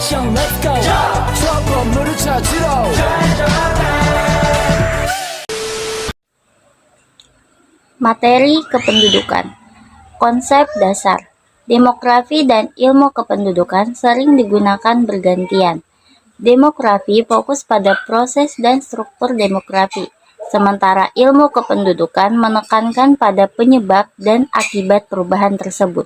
액션 let's go 저 건물을 찾으러 Materi kependudukan. Konsep dasar. Demografi dan ilmu kependudukan sering digunakan bergantian. Demografi fokus pada proses dan struktur demografi, sementara ilmu kependudukan menekankan pada penyebab dan akibat perubahan tersebut.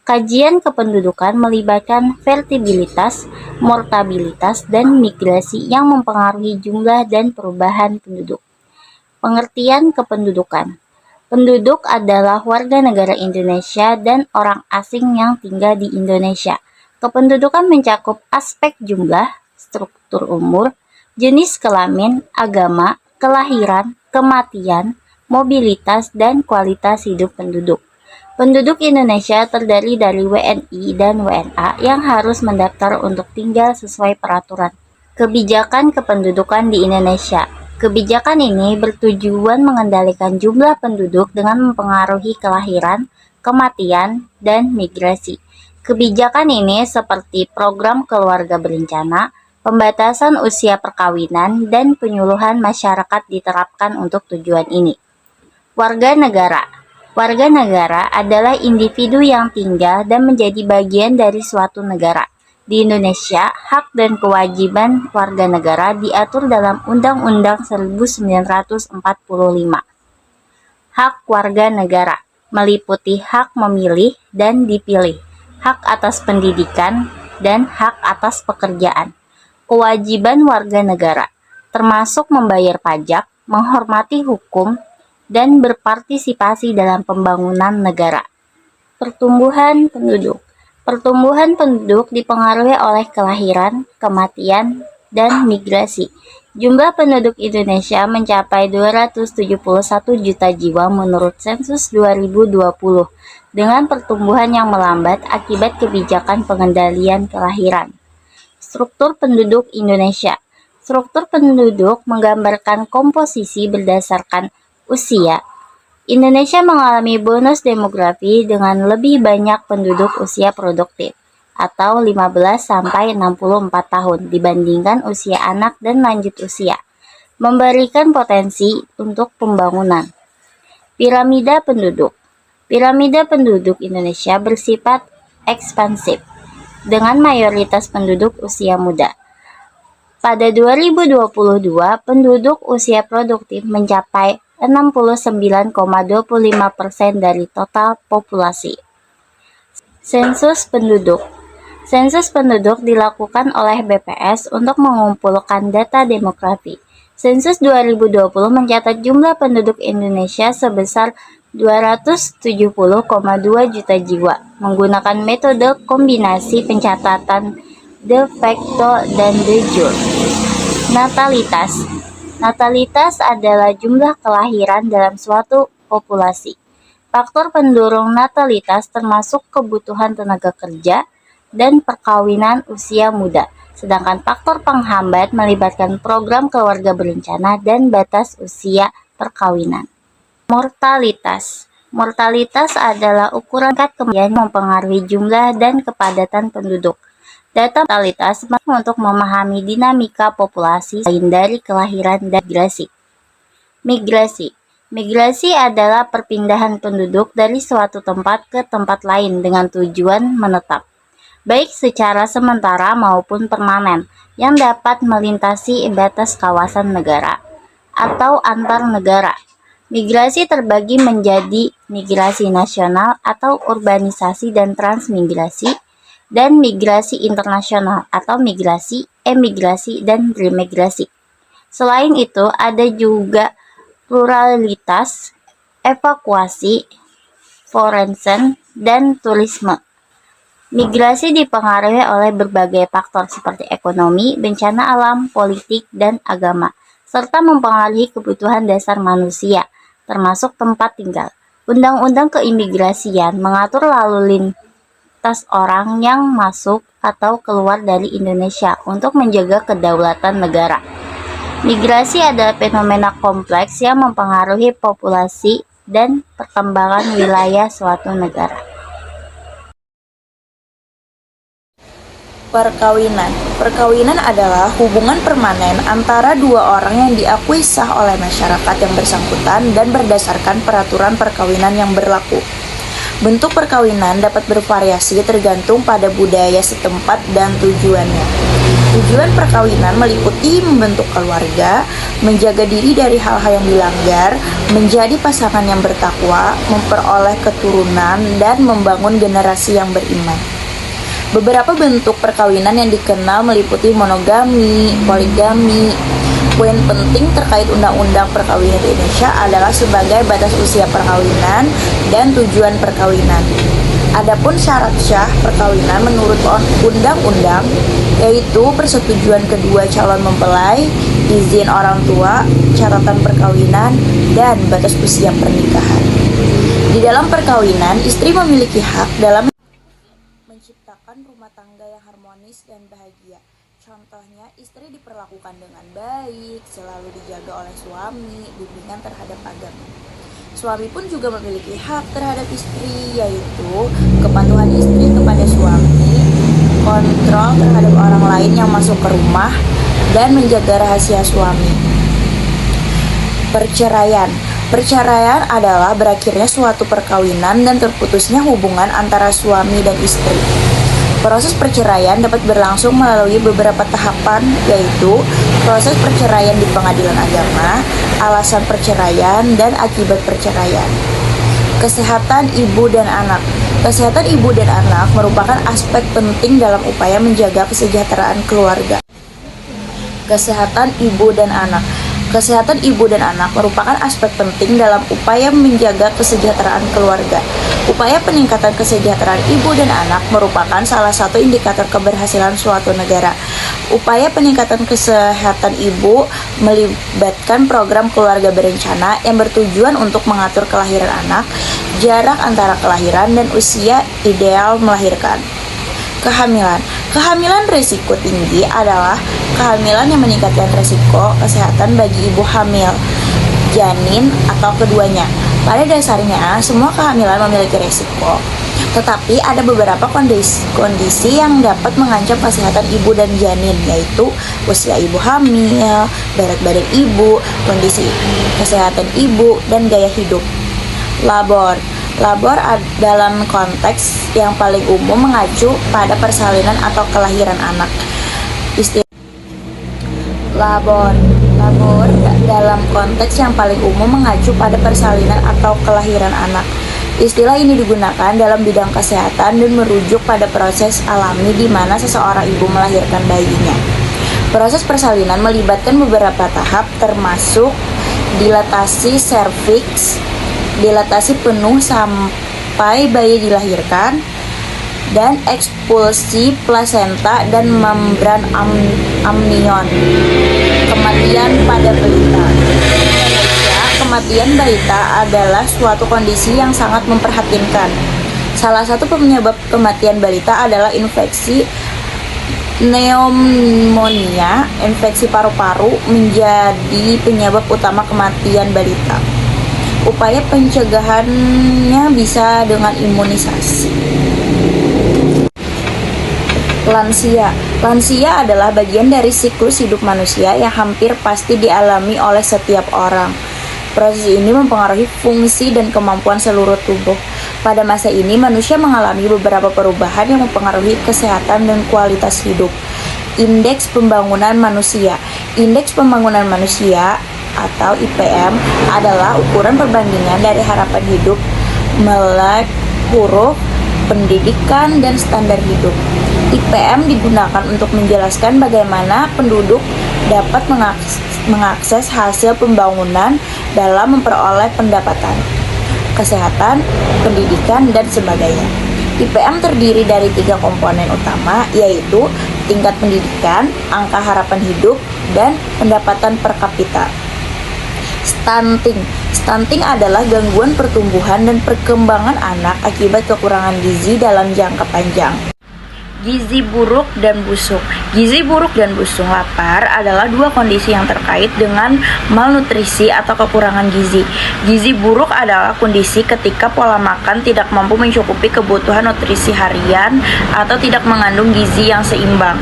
Kajian kependudukan melibatkan vertibilitas, mortalitas, dan migrasi yang mempengaruhi jumlah dan perubahan penduduk. Pengertian kependudukan. Penduduk adalah warga negara Indonesia dan orang asing yang tinggal di Indonesia. Kependudukan mencakup aspek jumlah, struktur umur, jenis kelamin, agama, kelahiran, kematian, mobilitas, dan kualitas hidup penduduk. Penduduk Indonesia terdiri dari WNI dan WNA yang harus mendaftar untuk tinggal sesuai peraturan. Kebijakan kependudukan di Indonesia. Kebijakan ini bertujuan mengendalikan jumlah penduduk dengan mempengaruhi kelahiran, kematian, dan migrasi. Kebijakan ini seperti program keluarga berencana, pembatasan usia perkawinan, dan penyuluhan masyarakat diterapkan untuk tujuan ini. Warga negara. Warga negara adalah individu yang tinggal dan menjadi bagian dari suatu negara. Di Indonesia, hak dan kewajiban warga negara diatur dalam Undang-Undang 1945. Hak warga negara meliputi hak memilih dan dipilih, hak atas pendidikan, dan hak atas pekerjaan. Kewajiban warga negara termasuk membayar pajak, menghormati hukum, dan berpartisipasi dalam pembangunan negara. Pertumbuhan penduduk. Pertumbuhan penduduk dipengaruhi oleh kelahiran, kematian, dan migrasi. Jumlah penduduk Indonesia mencapai 271 juta jiwa menurut sensus 2020, dengan pertumbuhan yang melambat akibat kebijakan pengendalian kelahiran. Struktur penduduk Indonesia. Struktur penduduk menggambarkan komposisi berdasarkan usia. Indonesia mengalami bonus demografi dengan lebih banyak penduduk usia produktif atau 15-64 tahun dibandingkan usia anak dan lanjut usia, memberikan potensi untuk pembangunan. Piramida penduduk. Piramida penduduk Indonesia bersifat ekspansif dengan mayoritas penduduk usia muda. Pada 2022, penduduk usia produktif mencapai 69,25% dari total populasi. Sensus penduduk. Sensus penduduk dilakukan oleh BPS untuk mengumpulkan data demografi. Sensus 2020 mencatat jumlah penduduk Indonesia sebesar 270,2 juta jiwa menggunakan metode kombinasi pencatatan de facto dan de jure. Natalitas. Natalitas adalah jumlah kelahiran dalam suatu populasi. Faktor pendorong natalitas termasuk kebutuhan tenaga kerja dan perkawinan usia muda, sedangkan faktor penghambat melibatkan program keluarga berencana dan batas usia perkawinan. Mortalitas. Mortalitas adalah ukuran tingkat kematian yang mempengaruhi jumlah dan kepadatan penduduk. Data mortalitas untuk memahami dinamika populasi selain dari kelahiran dan migrasi. Migrasi. Migrasi adalah perpindahan penduduk dari suatu tempat ke tempat lain dengan tujuan menetap, baik secara sementara maupun permanen, yang dapat melintasi batas kawasan negara atau antar negara. Migrasi terbagi menjadi migrasi nasional atau urbanisasi dan transmigrasi, dan migrasi internasional atau migrasi, emigrasi, dan remigrasi. Selain itu, ada juga ruralitas, evakuasi, forensen, dan turisme. Migrasi dipengaruhi oleh berbagai faktor seperti ekonomi, bencana alam, politik, dan agama, serta mempengaruhi kebutuhan dasar manusia, termasuk tempat tinggal. Undang-undang keimigrasian mengatur lalu lintas orang yang masuk atau keluar dari Indonesia untuk menjaga kedaulatan negara. Migrasi adalah fenomena kompleks yang mempengaruhi populasi dan perkembangan wilayah suatu negara. Perkawinan. Perkawinan adalah hubungan permanen antara dua orang yang diakui sah oleh masyarakat yang bersangkutan dan berdasarkan peraturan perkawinan yang berlaku. Bentuk perkawinan dapat bervariasi tergantung pada budaya setempat dan tujuannya. Tujuan perkawinan meliputi membentuk keluarga, menjaga diri dari hal-hal yang dilanggar, menjadi pasangan yang bertakwa, memperoleh keturunan, dan membangun generasi yang beriman. Beberapa bentuk perkawinan yang dikenal meliputi monogami, poligami. Poin penting terkait undang-undang perkawinan di Indonesia adalah sebagai batas usia perkawinan dan tujuan perkawinan. Adapun syarat syah perkawinan menurut undang-undang yaitu persetujuan kedua calon mempelai, izin orang tua, catatan perkawinan, dan batas usia pernikahan. Di dalam perkawinan, istri memiliki hak dalam menciptakan rumah tangga yang harmonis dan bahagia. Contohnya, istri diperlakukan dengan baik, selalu dijaga oleh suami, bimbingan terhadap agama. Suami pun juga memiliki hak terhadap istri, yaitu kepatuhan istri kepada suami, kontrol terhadap orang lain yang masuk ke rumah, dan menjaga rahasia suami. Perceraian. Perceraian adalah berakhirnya suatu perkawinan dan terputusnya hubungan antara suami dan istri. Proses perceraian dapat berlangsung melalui beberapa tahapan, yaitu proses perceraian di pengadilan agama, alasan perceraian, dan akibat perceraian. Kesehatan ibu dan anak. Kesehatan ibu dan anak merupakan aspek penting dalam upaya menjaga kesejahteraan keluarga. Kesehatan ibu dan anak. Kesehatan ibu dan anak merupakan aspek penting dalam upaya menjaga kesejahteraan keluarga. Upaya peningkatan kesejahteraan ibu dan anak merupakan salah satu indikator keberhasilan suatu negara. Upaya peningkatan kesehatan ibu melibatkan program keluarga berencana yang bertujuan untuk mengatur kelahiran anak, jarak antara kelahiran dan usia ideal melahirkan. Kehamilan. Kehamilan risiko tinggi adalah kehamilan yang meningkatkan risiko kesehatan bagi ibu hamil, janin, atau keduanya. Pada dasarnya, semua kehamilan memiliki risiko, tetapi ada beberapa kondisi yang dapat mengancam kesehatan ibu dan janin, yaitu usia ibu hamil, berat badan ibu, kondisi kesehatan ibu, dan gaya hidup. Labor. Labor dalam konteks yang paling umum mengacu pada persalinan atau kelahiran anak. Labor dalam konteks yang paling umum mengacu pada persalinan atau kelahiran anak. Istilah ini digunakan dalam bidang kesehatan dan merujuk pada proses alami di mana seseorang ibu melahirkan bayinya. Proses persalinan melibatkan beberapa tahap termasuk dilatasi serviks, dilatasi penuh sampai bayi dilahirkan, dan ekspulsi plasenta dan membran amnion. Kematian pada balita. Kematian balita adalah suatu kondisi yang sangat memprihatinkan. Salah satu penyebab kematian balita adalah infeksi pneumonia. Infeksi paru-paru menjadi penyebab utama kematian balita. Upaya pencegahannya bisa dengan imunisasi. Lansia. Lansia adalah bagian dari siklus hidup manusia yang hampir pasti dialami oleh setiap orang. Proses ini mempengaruhi fungsi dan kemampuan seluruh tubuh. Pada masa ini, manusia mengalami beberapa perubahan yang mempengaruhi kesehatan dan kualitas hidup. Indeks pembangunan manusia. Indeks pembangunan manusia atau IPM adalah ukuran perbandingan dari harapan hidup, melek, huruf, pendidikan, dan standar hidup. IPM digunakan untuk menjelaskan bagaimana penduduk dapat mengakses hasil pembangunan dalam memperoleh pendapatan, kesehatan, pendidikan, dan sebagainya. IPM terdiri dari 3 komponen utama, yaitu tingkat pendidikan, angka harapan hidup, dan pendapatan per kapita. Stunting. Stunting adalah gangguan pertumbuhan dan perkembangan anak akibat kekurangan gizi dalam jangka panjang. Gizi buruk dan busung. Gizi buruk dan busung lapar adalah dua kondisi yang terkait dengan malnutrisi atau kekurangan gizi. Gizi buruk adalah kondisi ketika pola makan tidak mampu mencukupi kebutuhan nutrisi harian atau tidak mengandung gizi yang seimbang.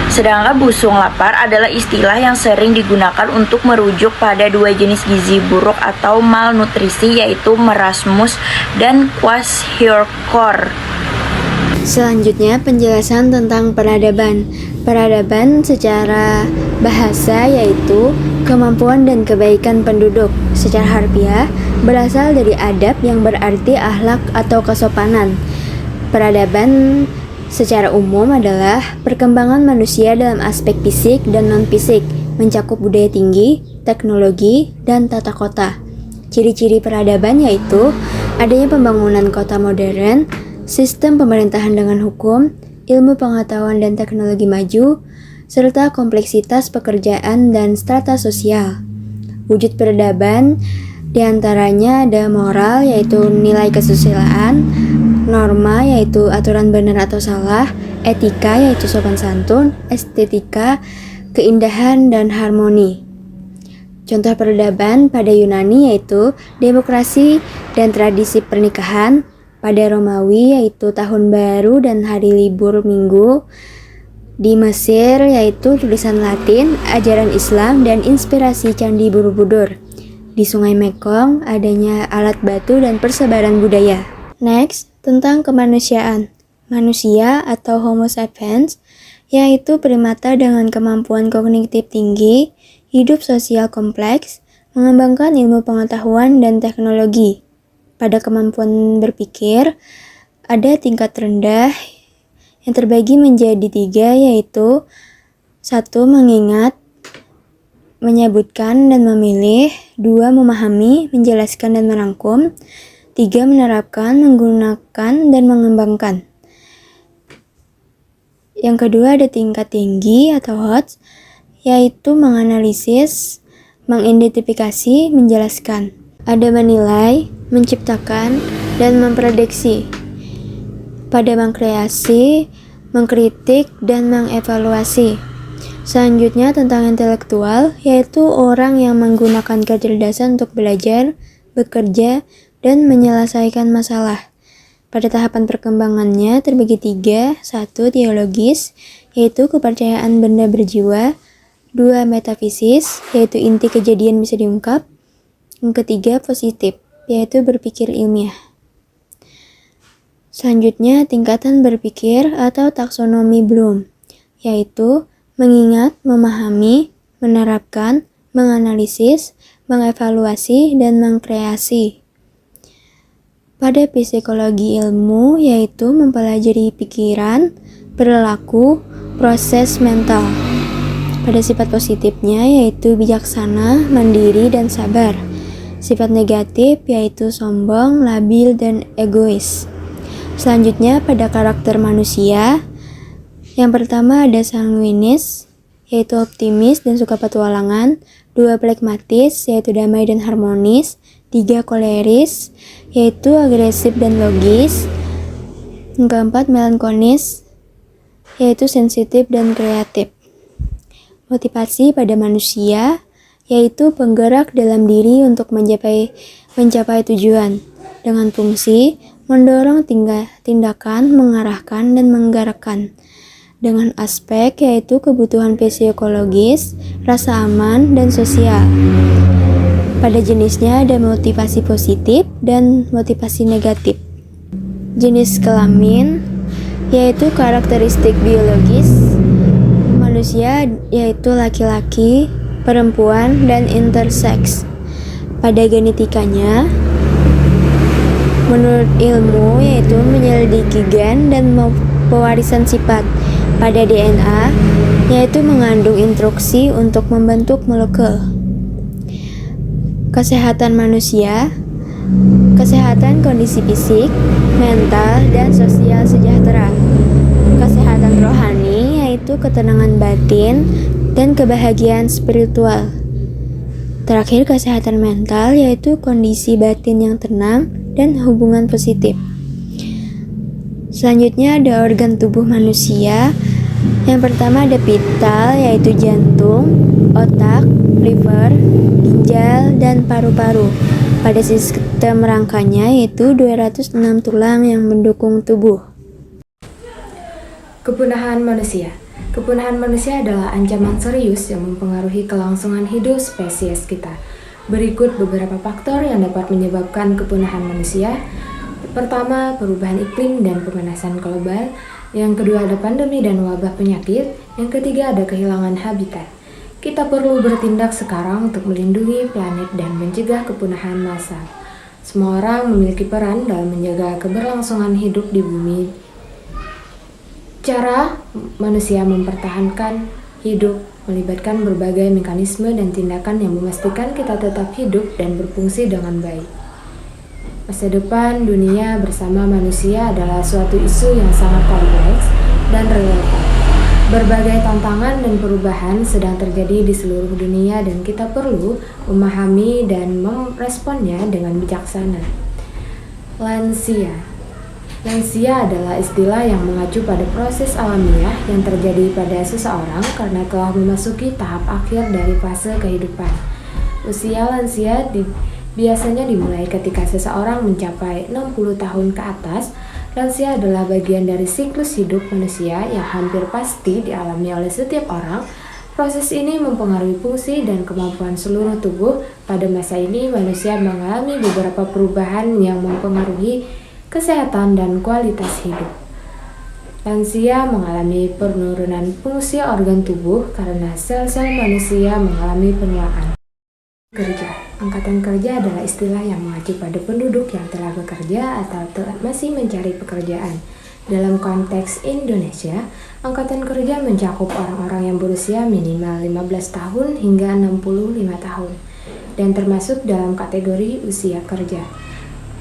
Sedangkan busung lapar adalah istilah yang sering digunakan untuk merujuk pada dua jenis gizi buruk atau malnutrisi, yaitu marasmus dan kwashiorkor. Selanjutnya penjelasan tentang peradaban. Peradaban secara bahasa yaitu kemampuan dan kebaikan penduduk. Secara harfiah berasal dari adab yang berarti akhlak atau kesopanan. Peradaban secara umum adalah perkembangan manusia dalam aspek fisik dan non-fisik, mencakup budaya tinggi, teknologi, dan tata kota. Ciri-ciri peradaban yaitu adanya pembangunan kota modern, sistem pemerintahan dengan hukum, ilmu pengetahuan dan teknologi maju, serta kompleksitas pekerjaan dan strata sosial. Wujud peradaban diantaranya ada moral, yaitu nilai kesusilaan, norma, yaitu aturan benar atau salah, etika, yaitu sopan santun, estetika, keindahan, dan harmoni. Contoh peradaban pada Yunani yaitu demokrasi dan tradisi pernikahan, pada Romawi yaitu tahun baru dan hari libur minggu, di Mesir yaitu tulisan Latin, ajaran Islam, dan inspirasi Candi Borobudur. Di Sungai Mekong adanya alat batu dan persebaran budaya. Next, tentang kemanusiaan. Manusia atau Homo sapiens yaitu primata dengan kemampuan kognitif tinggi, hidup sosial kompleks, mengembangkan ilmu pengetahuan dan teknologi. Pada kemampuan berpikir, ada tingkat rendah yang terbagi menjadi 3, yaitu 1. Mengingat, menyebutkan dan memilih, 2. Memahami, menjelaskan dan merangkum, 3. Menerapkan, menggunakan, dan mengembangkan. Yang kedua ada tingkat tinggi atau HOTS, yaitu menganalisis, mengidentifikasi, menjelaskan. Ada menilai, menciptakan, dan memprediksi. Pada mengkreasi, mengkritik, dan mengevaluasi. Selanjutnya tentang intelektual, yaitu orang yang menggunakan kecerdasan untuk belajar, bekerja, dan menyelesaikan masalah. Pada tahapan perkembangannya terbagi 3, 1. Teologis, yaitu kepercayaan benda berjiwa, 2. Metafisis, yaitu inti kejadian bisa diungkap, yang ketiga positif, yaitu berpikir ilmiah. Selanjutnya tingkatan berpikir atau taksonomi Bloom, yaitu mengingat, memahami, menerapkan, menganalisis, mengevaluasi, dan mengkreasi. Pada psikologi ilmu, yaitu mempelajari pikiran, perilaku, proses mental. Pada sifat positifnya, yaitu bijaksana, mandiri, dan sabar. Sifat negatif yaitu sombong, labil, dan egois. Selanjutnya pada karakter manusia, yang pertama ada sanguinis, yaitu optimis dan suka petualangan, 2. Pragmatis, yaitu damai dan harmonis, 3. Koleris, yaitu agresif dan logis, yang keempat melankolis, yaitu sensitif dan kreatif. Motivasi pada manusia yaitu penggerak dalam diri untuk mencapai tujuan, dengan fungsi mendorong tindakan, mengarahkan, dan menggerakkan. Dengan aspek yaitu kebutuhan psikologis, rasa aman, dan sosial. Pada jenisnya ada motivasi positif dan motivasi negatif. Jenis kelamin yaitu karakteristik biologis manusia yaitu laki-laki, perempuan, dan intersex. Pada genetikanya, menurut ilmu yaitu menyelidiki gen dan pewarisan sifat. Pada DNA, yaitu mengandung instruksi untuk membentuk molekul. Kesehatan manusia, kesehatan kondisi fisik, mental, dan sosial sejahtera. Kesehatan rohani yaitu ketenangan batin dan kebahagiaan spiritual. Terakhir, kesehatan mental yaitu kondisi batin yang tenang dan hubungan positif. Selanjutnya ada organ tubuh manusia. Yang pertama ada vital, yaitu jantung, otak, liver, ginjal, dan paru-paru. Pada sistem rangkanya yaitu 206 tulang yang mendukung tubuh. Kepunahan manusia. Kepunahan manusia adalah ancaman serius yang mempengaruhi kelangsungan hidup spesies kita. Berikut beberapa faktor yang dapat menyebabkan kepunahan manusia. Pertama, perubahan iklim dan pemanasan global. Yang kedua, ada pandemi dan wabah penyakit. Yang ketiga, ada kehilangan habitat. Kita perlu bertindak sekarang untuk melindungi planet dan mencegah kepunahan massal. Semua orang memiliki peran dalam menjaga keberlangsungan hidup di bumi. Cara manusia mempertahankan hidup melibatkan berbagai mekanisme dan tindakan yang memastikan kita tetap hidup dan berfungsi dengan baik. Masa depan dunia bersama manusia adalah suatu isu yang sangat kompleks dan relevan. Berbagai tantangan dan perubahan sedang terjadi di seluruh dunia dan kita perlu memahami dan meresponnya dengan bijaksana. Lansia. Lansia adalah istilah yang mengacu pada proses alamiah yang terjadi pada seseorang karena telah memasuki tahap akhir dari fase kehidupan. Usia lansia biasanya dimulai ketika seseorang mencapai 60 tahun ke atas. Lansia adalah bagian dari siklus hidup manusia yang hampir pasti dialami oleh setiap orang. Proses ini mempengaruhi fungsi dan kemampuan seluruh tubuh. Pada masa ini, manusia mengalami beberapa perubahan yang mempengaruhi kesehatan dan kualitas hidup. Lansia mengalami penurunan fungsi organ tubuh karena sel-sel manusia mengalami penuaan. Kerja. Angkatan kerja adalah istilah yang mengacu pada penduduk yang telah bekerja atau masih mencari pekerjaan. Dalam konteks Indonesia, angkatan kerja mencakup orang-orang yang berusia minimal 15 tahun hingga 65 tahun dan termasuk dalam kategori usia kerja.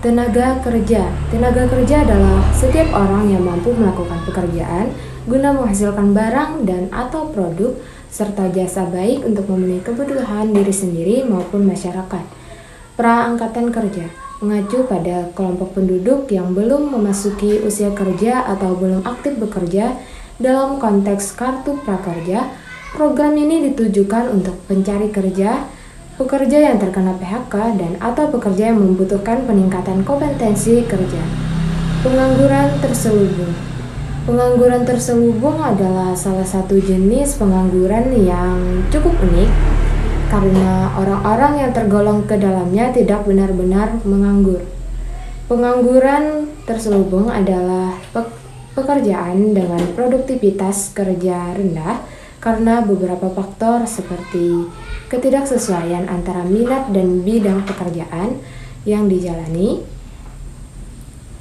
Tenaga kerja. Tenaga kerja adalah setiap orang yang mampu melakukan pekerjaan guna menghasilkan barang dan atau produk serta jasa baik untuk memenuhi kebutuhan diri sendiri maupun masyarakat. Pra-angkatan kerja mengacu pada kelompok penduduk yang belum memasuki usia kerja atau belum aktif bekerja. Dalam konteks Kartu Prakerja, program ini ditujukan untuk pencari kerja, pekerja yang terkena PHK dan atau pekerja yang membutuhkan peningkatan kompetensi kerja. Pengangguran terselubung. Pengangguran terselubung adalah salah satu jenis pengangguran yang cukup unik karena orang-orang yang tergolong ke dalamnya tidak benar-benar menganggur. Pengangguran terselubung adalah pekerjaan dengan produktivitas kerja rendah karena beberapa faktor seperti ketidaksesuaian antara minat dan bidang pekerjaan yang dijalani.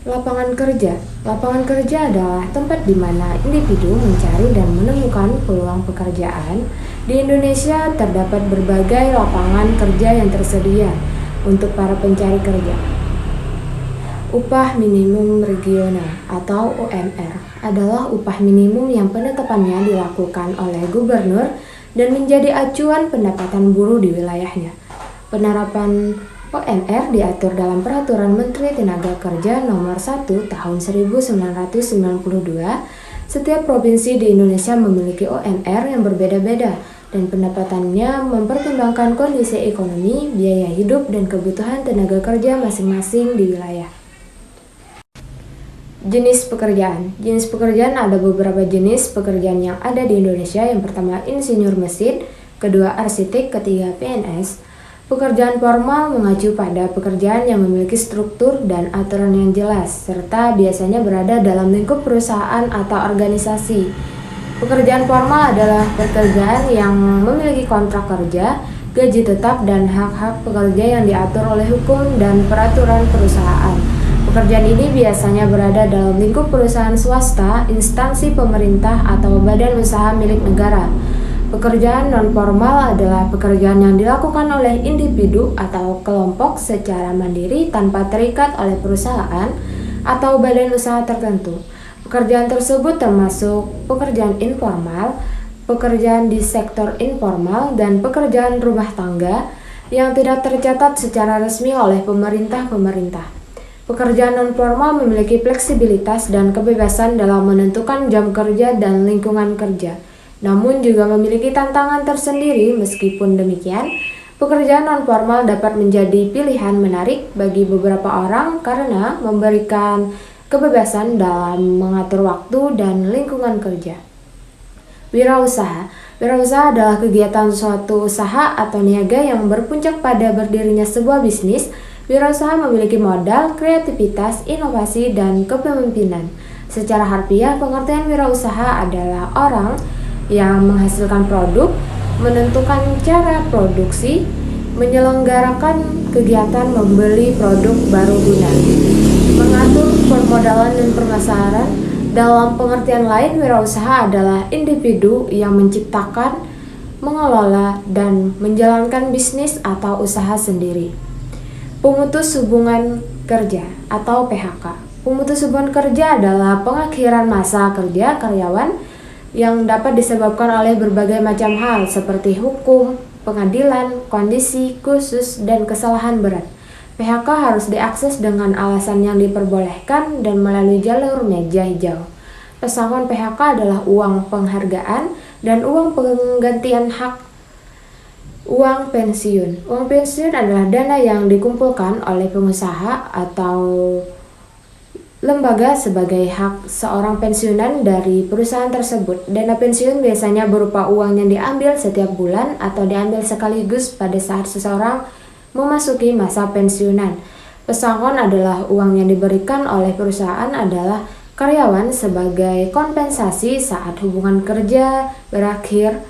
Lapangan kerja. Lapangan kerja adalah tempat di mana individu mencari dan menemukan peluang pekerjaan. Di Indonesia terdapat berbagai lapangan kerja yang tersedia untuk para pencari kerja. Upah minimum regional atau UMR adalah upah minimum yang penetapannya dilakukan oleh gubernur dan menjadi acuan pendapatan buruh di wilayahnya. Penerapan UMR diatur dalam Peraturan Menteri Tenaga Kerja Nomor 1 Tahun 1992. Setiap provinsi di Indonesia memiliki UMR yang berbeda-beda dan pendapatannya mempertimbangkan kondisi ekonomi, biaya hidup, dan kebutuhan tenaga kerja masing-masing di wilayah. Jenis pekerjaan. Jenis pekerjaan ada beberapa jenis pekerjaan yang ada di Indonesia. Yang pertama insinyur mesin, kedua arsitek, ketiga PNS. Pekerjaan formal mengacu pada pekerjaan yang memiliki struktur dan aturan yang jelas, serta biasanya berada dalam lingkup perusahaan atau organisasi. Pekerjaan formal adalah pekerjaan yang memiliki kontrak kerja, gaji tetap, dan hak-hak pekerja yang diatur oleh hukum dan peraturan perusahaan. Pekerjaan ini biasanya berada dalam lingkup perusahaan swasta, instansi pemerintah, atau badan usaha milik negara. Pekerjaan non-formal adalah pekerjaan yang dilakukan oleh individu atau kelompok secara mandiri tanpa terikat oleh perusahaan atau badan usaha tertentu. Pekerjaan tersebut termasuk pekerjaan informal, pekerjaan di sektor informal, dan pekerjaan rumah tangga yang tidak tercatat secara resmi oleh pemerintah. Pekerjaan non-formal memiliki fleksibilitas dan kebebasan dalam menentukan jam kerja dan lingkungan kerja, namun juga memiliki tantangan tersendiri. Meskipun demikian, pekerjaan non-formal dapat menjadi pilihan menarik bagi beberapa orang karena memberikan kebebasan dalam mengatur waktu dan lingkungan kerja. Wirausaha. Wirausaha adalah kegiatan suatu usaha atau niaga yang berpuncak pada berdirinya sebuah bisnis. Wirausaha memiliki modal, kreativitas, inovasi, dan kepemimpinan. Secara harfiah, pengertian wirausaha adalah orang yang menghasilkan produk, menentukan cara produksi, menyelenggarakan kegiatan membeli produk baru guna, mengatur permodalan dan pemasaran. Dalam pengertian lain, wirausaha adalah individu yang menciptakan, mengelola, dan menjalankan bisnis atau usaha sendiri. Pemutus hubungan kerja atau PHK. Pemutus hubungan kerja adalah pengakhiran masa kerja karyawan yang dapat disebabkan oleh berbagai macam hal seperti hukum, pengadilan, kondisi khusus, dan kesalahan berat. PHK harus diakses dengan alasan yang diperbolehkan dan melalui jalur meja hijau. Pesangon PHK adalah uang penghargaan dan uang penggantian hak uang pensiun. Uang pensiun adalah dana yang dikumpulkan oleh pengusaha atau lembaga sebagai hak seorang pensiunan dari perusahaan tersebut. Dana pensiun biasanya berupa uang yang diambil setiap bulan atau diambil sekaligus pada saat seseorang memasuki masa pensiunan. Pesangon adalah uang yang diberikan oleh perusahaan adalah karyawan sebagai kompensasi saat hubungan kerja berakhir.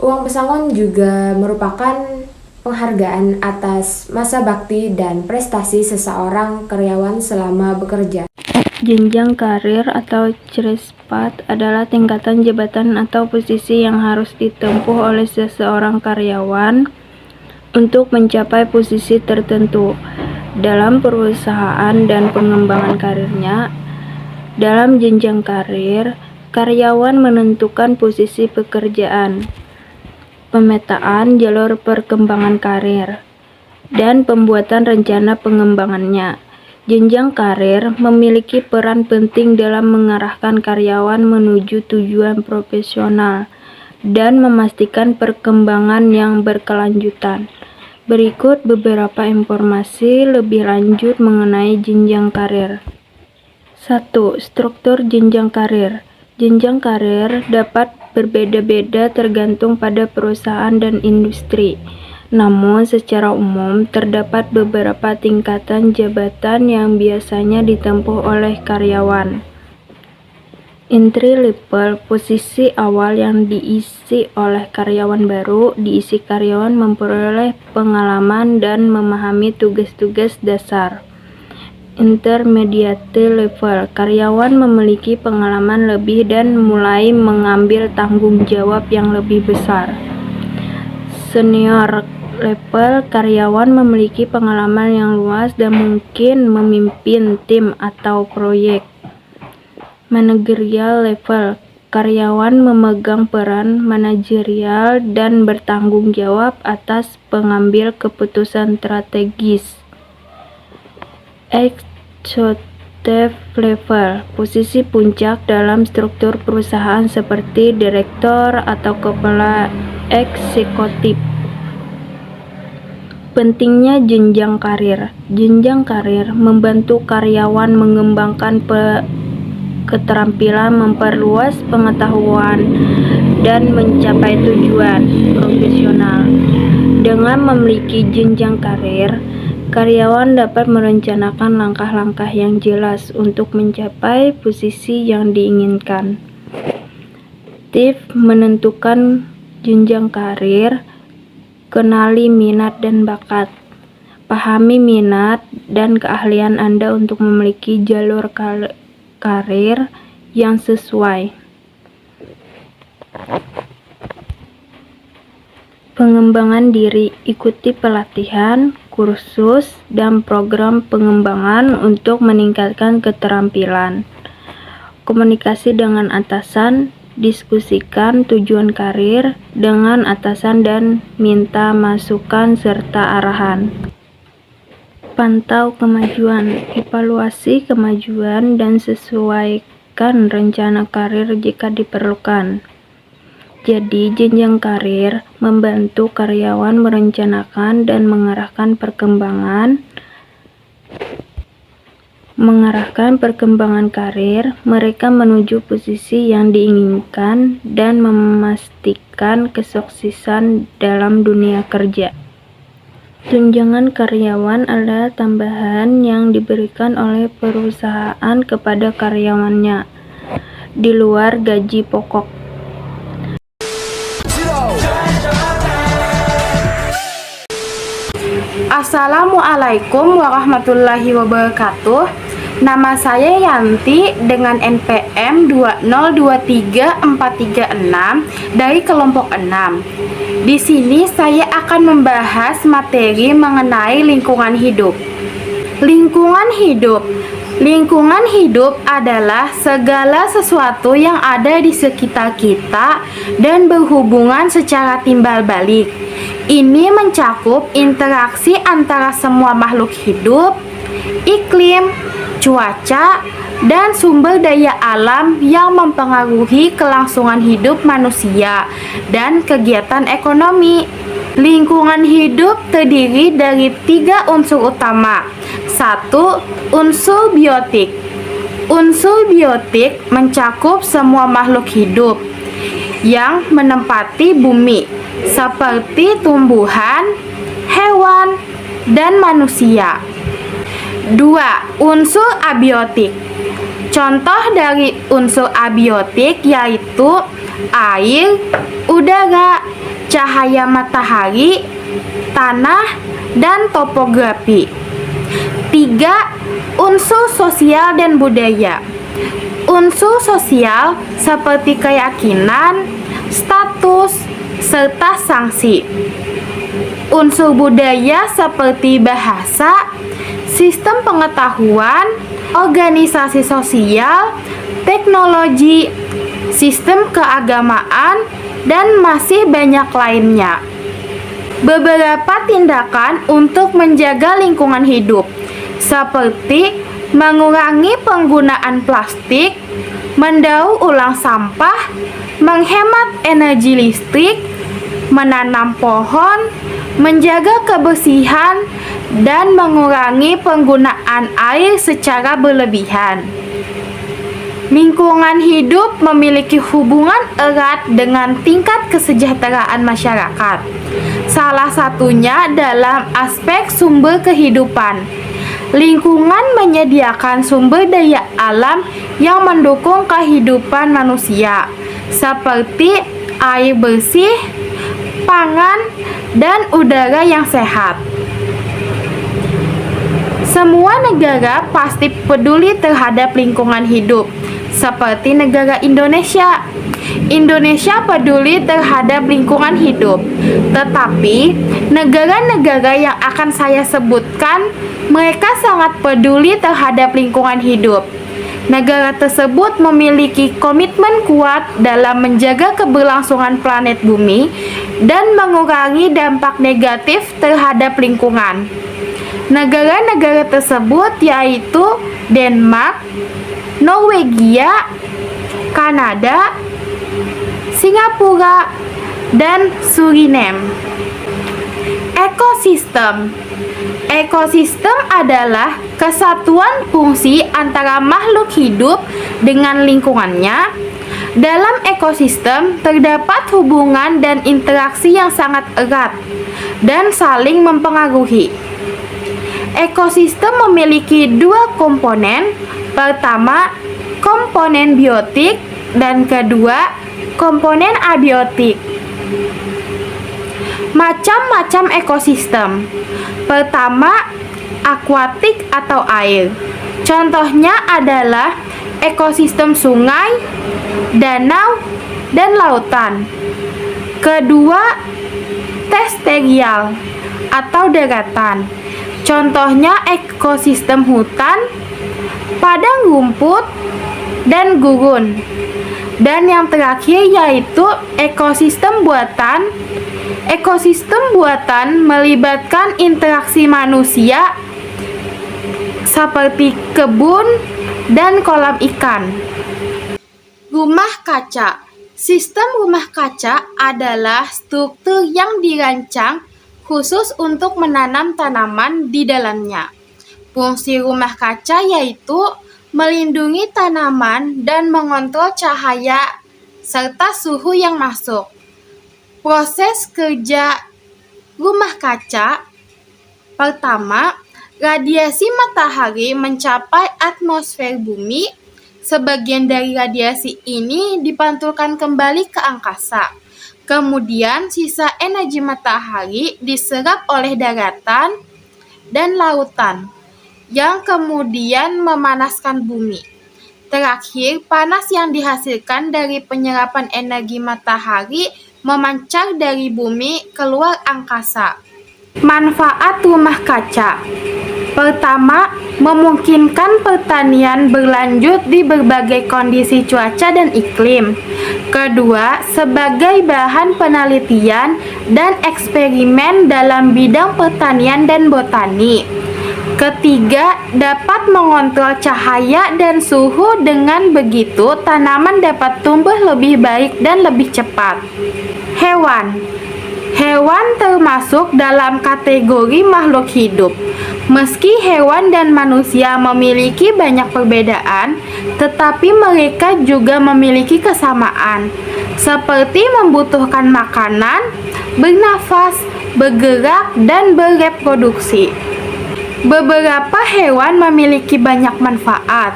Uang pesangon juga merupakan penghargaan atas masa bakti dan prestasi seseorang karyawan selama bekerja. Jenjang karir atau career path adalah tingkatan jabatan atau posisi yang harus ditempuh oleh seseorang karyawan untuk mencapai posisi tertentu dalam perusahaan dan pengembangan karirnya. Dalam jenjang karir, karyawan menentukan posisi pekerjaan, pemetaan jalur perkembangan karir, dan pembuatan rencana pengembangannya. Jenjang karir memiliki peran penting dalam mengarahkan karyawan menuju tujuan profesional dan memastikan perkembangan yang berkelanjutan. Berikut beberapa informasi lebih lanjut mengenai jenjang karir. 1. Struktur jenjang karir. Jenjang karir dapat berbeda-beda tergantung pada perusahaan dan industri. Namun, secara umum, terdapat beberapa tingkatan jabatan yang biasanya ditempuh oleh karyawan. Entry level, posisi awal yang diisi oleh karyawan baru, diisi karyawan memperoleh pengalaman dan memahami tugas-tugas dasar. Intermediate level, karyawan memiliki pengalaman lebih dan mulai mengambil tanggung jawab yang lebih besar. Senior level, karyawan memiliki pengalaman yang luas dan mungkin memimpin tim atau proyek. Managerial level, karyawan memegang peran manajerial dan bertanggung jawab atas pengambil keputusan strategis. Executive level, posisi puncak dalam struktur perusahaan seperti direktur atau kepala eksekutif. Pentingnya jenjang karir. Jenjang karir membantu karyawan mengembangkan keterampilan, memperluas pengetahuan, dan mencapai tujuan profesional. Dengan memiliki jenjang karir, karyawan dapat merencanakan langkah-langkah yang jelas untuk mencapai posisi yang diinginkan. Tips menentukan jenjang karir: kenali minat dan bakat. Pahami minat dan keahlian Anda untuk memiliki jalur karir yang sesuai. Pengembangan diri, ikuti pelatihan, kursus, dan program pengembangan untuk meningkatkan keterampilan. Komunikasi dengan atasan, diskusikan tujuan karir dengan atasan dan minta masukan serta arahan. pantau kemajuan, evaluasi kemajuan, dan sesuaikan rencana karir jika diperlukan. Jadi, jenjang karir membantu karyawan merencanakan dan mengarahkan perkembangan karir mereka menuju posisi yang diinginkan dan memastikan kesuksesan dalam dunia kerja. Tunjangan karyawan adalah tambahan yang diberikan oleh perusahaan kepada karyawannya di luar gaji pokok. Assalamualaikum warahmatullahi wabarakatuh. Nama saya Yanti dengan NPM 2023436 dari kelompok 6. Di sini saya akan membahas materi mengenai lingkungan hidup. Lingkungan hidup adalah segala sesuatu yang ada di sekitar kita dan berhubungan secara timbal balik. Ini mencakup interaksi antara semua makhluk hidup, iklim, cuaca, dan sumber daya alam yang mempengaruhi kelangsungan hidup manusia dan kegiatan ekonomi. Lingkungan hidup terdiri dari 3 unsur utama. 1. Unsur biotik. Unsur biotik mencakup semua makhluk hidup yang menempati bumi, seperti tumbuhan, hewan, dan manusia. 2. Unsur abiotik. Contoh dari unsur abiotik yaitu air, udara, cahaya matahari, tanah, dan topografi. 3. Unsur sosial dan budaya. Unsur sosial seperti keyakinan, status, serta sanksi. Unsur budaya seperti bahasa, sistem pengetahuan, organisasi sosial, teknologi, sistem keagamaan, dan masih banyak lainnya. Beberapa tindakan untuk menjaga lingkungan hidup, seperti mengurangi penggunaan plastik, mendaur ulang sampah, menghemat energi listrik, menanam pohon, menjaga kebersihan, dan mengurangi penggunaan air secara berlebihan. Lingkungan hidup memiliki hubungan erat dengan tingkat kesejahteraan masyarakat. Salah satunya dalam aspek sumber kehidupan. Lingkungan menyediakan sumber daya alam yang mendukung kehidupan manusia, seperti air bersih, pangan, dan udara yang sehat. Semua negara pasti peduli terhadap lingkungan hidup, seperti negara Indonesia. Indonesia peduli terhadap lingkungan hidup, tetapi negara-negara yang akan saya sebutkan, mereka sangat peduli terhadap lingkungan hidup. Negara tersebut memiliki komitmen kuat dalam menjaga keberlangsungan planet bumi dan mengurangi dampak negatif terhadap lingkungan. Negara-negara tersebut yaitu Denmark, Norwegia, Kanada, Singapura, dan Suriname. Ekosistem adalah kesatuan fungsi antara makhluk hidup dengan lingkungannya. Dalam ekosistem terdapat hubungan dan interaksi yang sangat erat dan saling mempengaruhi. Ekosistem memiliki 2 komponen. Pertama, komponen biotik, dan kedua, komponen abiotik. Macam-macam ekosistem. Pertama, akuatik atau air. Contohnya adalah ekosistem sungai, danau, dan lautan. Kedua, terestrial atau daratan. Contohnya ekosistem hutan, padang rumput, dan gurun. Dan yang terakhir yaitu ekosistem buatan. Ekosistem buatan melibatkan interaksi manusia, seperti kebun dan kolam ikan. Rumah kaca. Sistem rumah kaca adalah struktur yang dirancang khusus untuk menanam tanaman di dalamnya. Fungsi rumah kaca yaitu melindungi tanaman dan mengontrol cahaya serta suhu yang masuk. Proses kerja rumah kaca: pertama, radiasi matahari mencapai atmosfer bumi. Sebagian dari radiasi ini dipantulkan kembali ke angkasa. Kemudian sisa energi matahari diserap oleh daratan dan lautan, yang kemudian memanaskan bumi. Terakhir, panas yang dihasilkan dari penyerapan energi matahari memancar dari bumi keluar angkasa. Manfaat rumah kaca: pertama, memungkinkan pertanian berlanjut di berbagai kondisi cuaca dan iklim. Kedua, sebagai bahan penelitian dan eksperimen dalam bidang pertanian dan botani. Ketiga, dapat mengontrol cahaya dan suhu, dengan begitu tanaman dapat tumbuh lebih baik dan lebih cepat. Hewan. Hewan termasuk dalam kategori makhluk hidup. Meski hewan dan manusia memiliki banyak perbedaan, tetapi mereka juga memiliki kesamaan, seperti membutuhkan makanan, bernafas, bergerak, dan bereproduksi. Beberapa hewan memiliki banyak manfaat.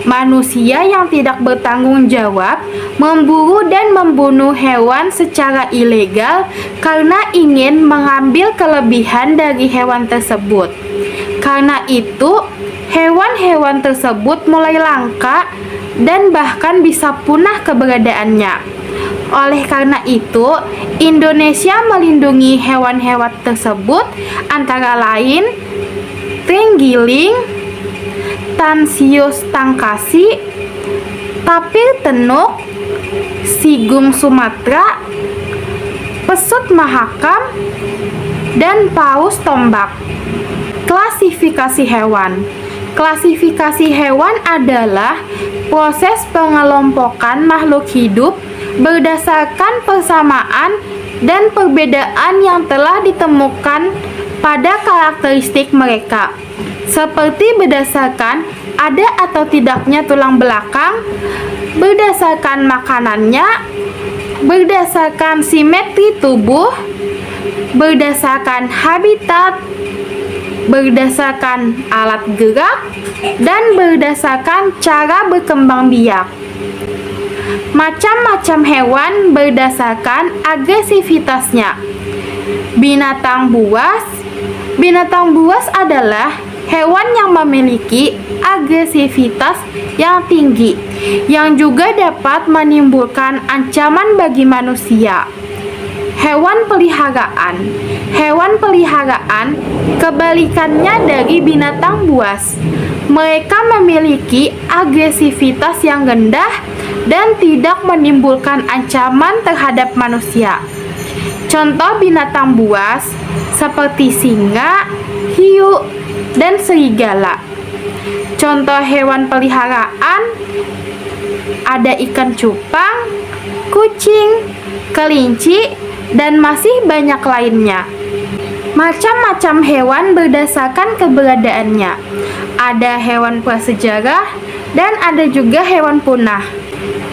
Manusia yang tidak bertanggung jawab memburu dan membunuh hewan secara ilegal karena ingin mengambil kelebihan dari hewan tersebut. Karena itu, hewan-hewan tersebut mulai langka dan bahkan bisa punah keberadaannya. Oleh karena itu, Indonesia melindungi hewan-hewan tersebut, antara lain terenggiling, Tansius tangkasi, tapir tenuk, sigum Sumatera, pesut mahakam, dan paus tombak. Klasifikasi hewan. Klasifikasi hewan adalah proses pengelompokan makhluk hidup berdasarkan persamaan dan perbedaan yang telah ditemukan pada karakteristik mereka, seperti berdasarkan ada atau tidaknya tulang belakang, berdasarkan makanannya, berdasarkan simetri tubuh, berdasarkan habitat, berdasarkan alat gerak, dan berdasarkan cara berkembang biak. Macam-macam hewan berdasarkan agresivitasnya. Binatang buas. Binatang buas adalah hewan yang memiliki agresivitas yang tinggi, yang juga dapat menimbulkan ancaman bagi manusia. Hewan peliharaan. Hewan peliharaan kebalikannya dari binatang buas. Mereka memiliki agresivitas yang rendah dan tidak menimbulkan ancaman terhadap manusia. Contoh binatang buas seperti singa, hiu, dan serigala. Contoh hewan peliharaan ada ikan cupang, kucing, kelinci, dan masih banyak lainnya. Macam-macam hewan berdasarkan keberadaannya. Ada hewan prasejarah dan ada juga hewan punah.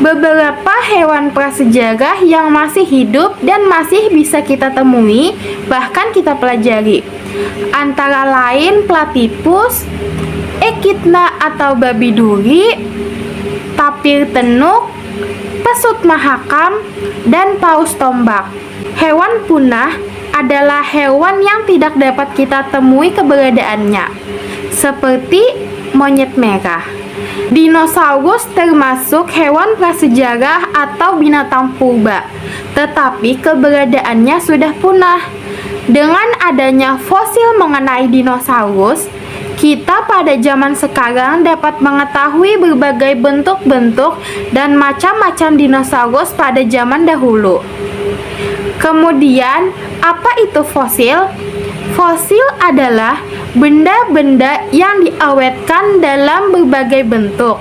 Beberapa hewan prasejarah yang masih hidup dan masih bisa kita temui, bahkan kita pelajari, antara lain platypus, echidna atau babi duri, tapir tenuk, pesut mahakam, dan paus tombak. Hewan punah adalah hewan yang tidak dapat kita temui keberadaannya, seperti monyet merah. Dinosaurus termasuk hewan prasejarah atau binatang purba, tetapi keberadaannya sudah punah. Dengan adanya fosil mengenai dinosaurus, kita pada zaman sekarang dapat mengetahui berbagai bentuk-bentuk dan macam-macam dinosaurus pada zaman dahulu. Kemudian, apa itu fosil? Fosil adalah benda-benda yang diawetkan dalam berbagai bentuk.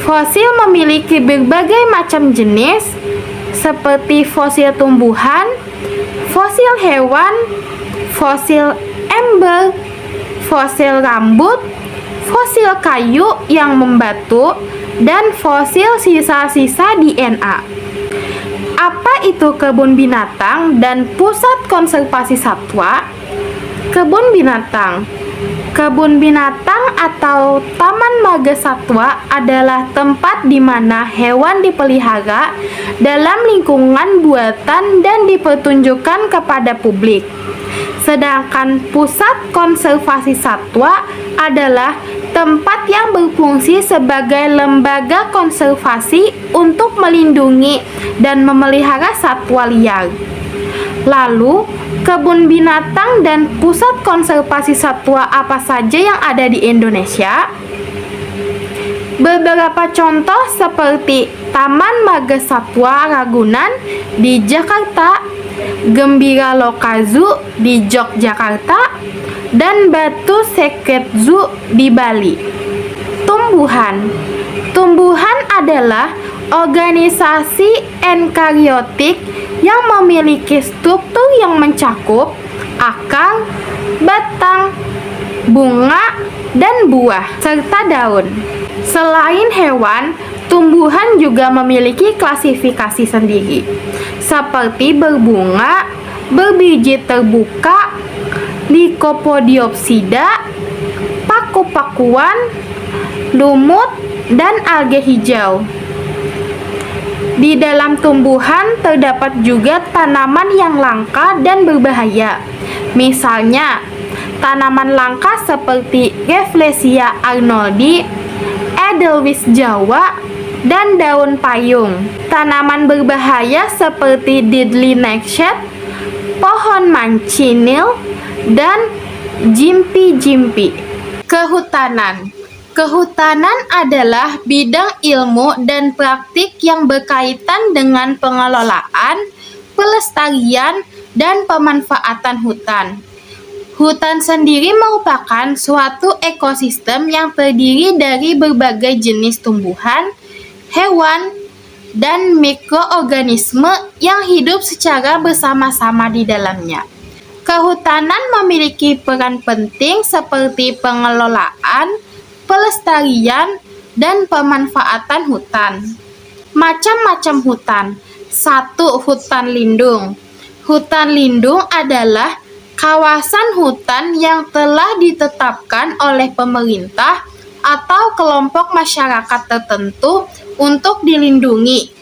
Fosil memiliki berbagai macam jenis, seperti fosil tumbuhan, fosil hewan, fosil ember, fosil rambut, fosil kayu yang membatu, dan fosil sisa-sisa DNA. Apa itu kebun binatang dan pusat konservasi satwa? Kebun binatang. Kebun binatang atau Taman Marga Satwa adalah tempat di mana hewan dipelihara dalam lingkungan buatan dan dipertunjukkan kepada publik. Sedangkan pusat konservasi satwa adalah tempat yang berfungsi sebagai lembaga konservasi untuk melindungi dan memelihara satwa liar. Lalu, kebun binatang dan pusat konservasi satwa apa saja yang ada di Indonesia? Beberapa contoh seperti Taman Marga Satwa Ragunan di Jakarta, Gembira Loka Zoo di Yogyakarta, dan Batu Secret Zoo di Bali. Tumbuhan. Tumbuhan adalah organisasi enkariotik yang memiliki struktur yang mencakup akar, batang, bunga, dan buah, serta daun. Selain hewan, tumbuhan juga memiliki klasifikasi sendiri, seperti berbunga, berbiji terbuka, Lycopodiopsida, paku-pakuan, lumut, dan alga hijau. Di dalam tumbuhan terdapat juga tanaman yang langka dan berbahaya. Misalnya, tanaman langka seperti Rafflesia arnoldi, Edelweiss Jawa, dan daun payung. Tanaman berbahaya seperti Deadly Nightshade, pohon mancinil, dan jimpi-jimpi. Kehutanan. Kehutanan adalah bidang ilmu dan praktik yang berkaitan dengan pengelolaan, pelestarian, dan pemanfaatan hutan. Hutan sendiri merupakan suatu ekosistem yang terdiri dari berbagai jenis tumbuhan, hewan, dan mikroorganisme yang hidup secara bersama-sama di dalamnya. Kehutanan memiliki peran penting seperti pengelolaan, pelestarian, dan pemanfaatan hutan. Macam-macam hutan. 1. Hutan lindung. Hutan lindung adalah kawasan hutan yang telah ditetapkan oleh pemerintah atau kelompok masyarakat tertentu untuk dilindungi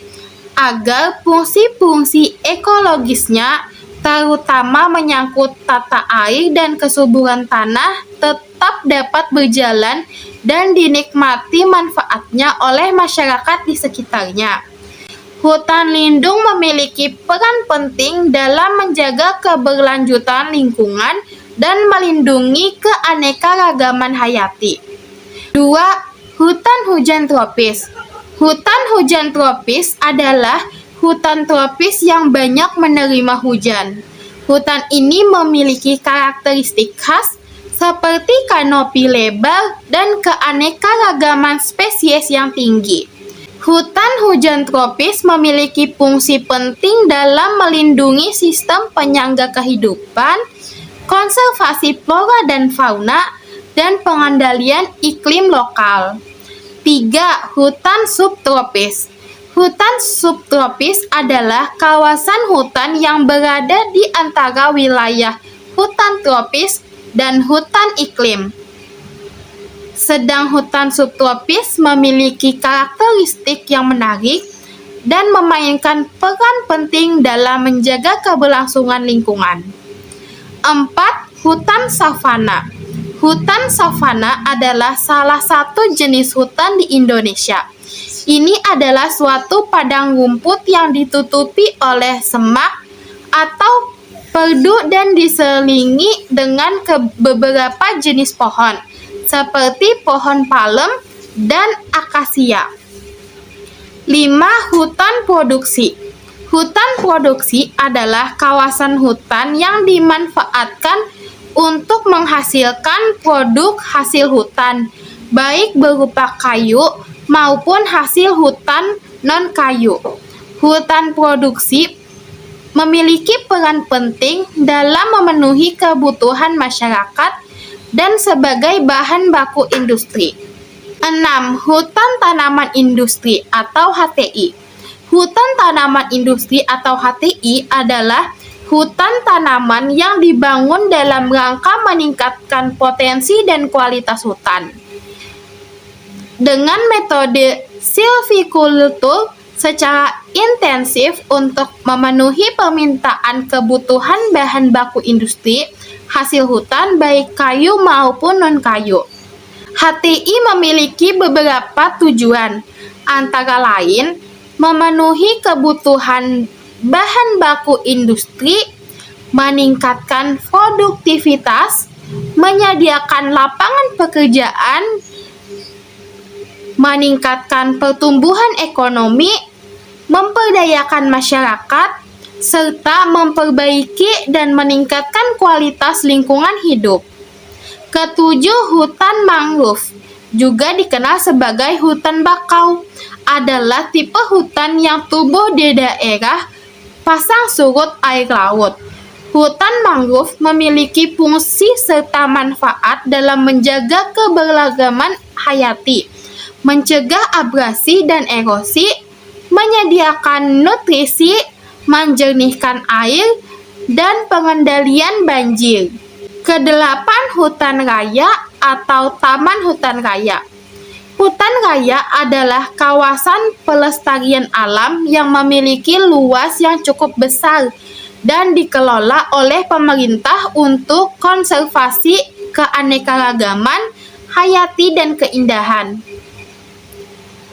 agar fungsi-fungsi ekologisnya, terutama menyangkut tata air dan kesuburan tanah, tetap dapat berjalan dan dinikmati manfaatnya oleh masyarakat di sekitarnya. Hutan lindung memiliki peran penting dalam menjaga keberlanjutan lingkungan dan melindungi keanekaragaman hayati. 2. Hutan hujan tropis. Hutan hujan tropis adalah hutan tropis yang banyak menerima hujan. Hutan ini memiliki karakteristik khas seperti kanopi lebar dan keanekaragaman spesies yang tinggi. Hutan hujan tropis memiliki fungsi penting dalam melindungi sistem penyangga kehidupan, konservasi flora dan fauna, dan pengendalian iklim lokal. 3. Hutan subtropis. Hutan subtropis adalah kawasan hutan yang berada di antara wilayah hutan tropis dan hutan iklim. Sedang hutan subtropis memiliki karakteristik yang menarik dan memainkan peran penting dalam menjaga keberlangsungan lingkungan. 4. Hutan savana. Hutan savana adalah salah satu jenis hutan di Indonesia. Ini adalah suatu padang rumput yang ditutupi oleh semak atau perdu dan diselingi dengan beberapa jenis pohon, seperti pohon palem dan akasia. 5. Hutan produksi. Hutan produksi adalah kawasan hutan yang dimanfaatkan untuk menghasilkan produk hasil hutan, baik berupa kayu maupun hasil hutan non-kayu. Hutan produksi memiliki peran penting dalam memenuhi kebutuhan masyarakat dan sebagai bahan baku industri. 6. Hutan tanaman industri atau HTI. Hutan tanaman industri atau HTI adalah hutan tanaman yang dibangun dalam rangka meningkatkan potensi dan kualitas hutan. Dengan metode silviculture secara intensif untuk memenuhi permintaan kebutuhan bahan baku industri hasil hutan baik kayu maupun non-kayu. HTI memiliki beberapa tujuan, antara lain memenuhi kebutuhan bahan baku industri, meningkatkan produktivitas, menyediakan lapangan pekerjaan, meningkatkan pertumbuhan ekonomi, memperdayakan masyarakat, serta memperbaiki dan meningkatkan kualitas lingkungan hidup. Ketujuh, hutan mangrove, juga dikenal sebagai hutan bakau, adalah tipe hutan yang tumbuh di daerah pasang surut air laut. Hutan mangrove memiliki fungsi serta manfaat dalam menjaga keberagaman hayati, mencegah abrasi dan erosi, menyediakan nutrisi, menjernihkan air, dan pengendalian banjir. Kedelapan, hutan raya atau taman hutan raya. Hutan raya adalah kawasan pelestarian alam yang memiliki luas yang cukup besar dan dikelola oleh pemerintah untuk konservasi keanekaragaman hayati dan keindahan.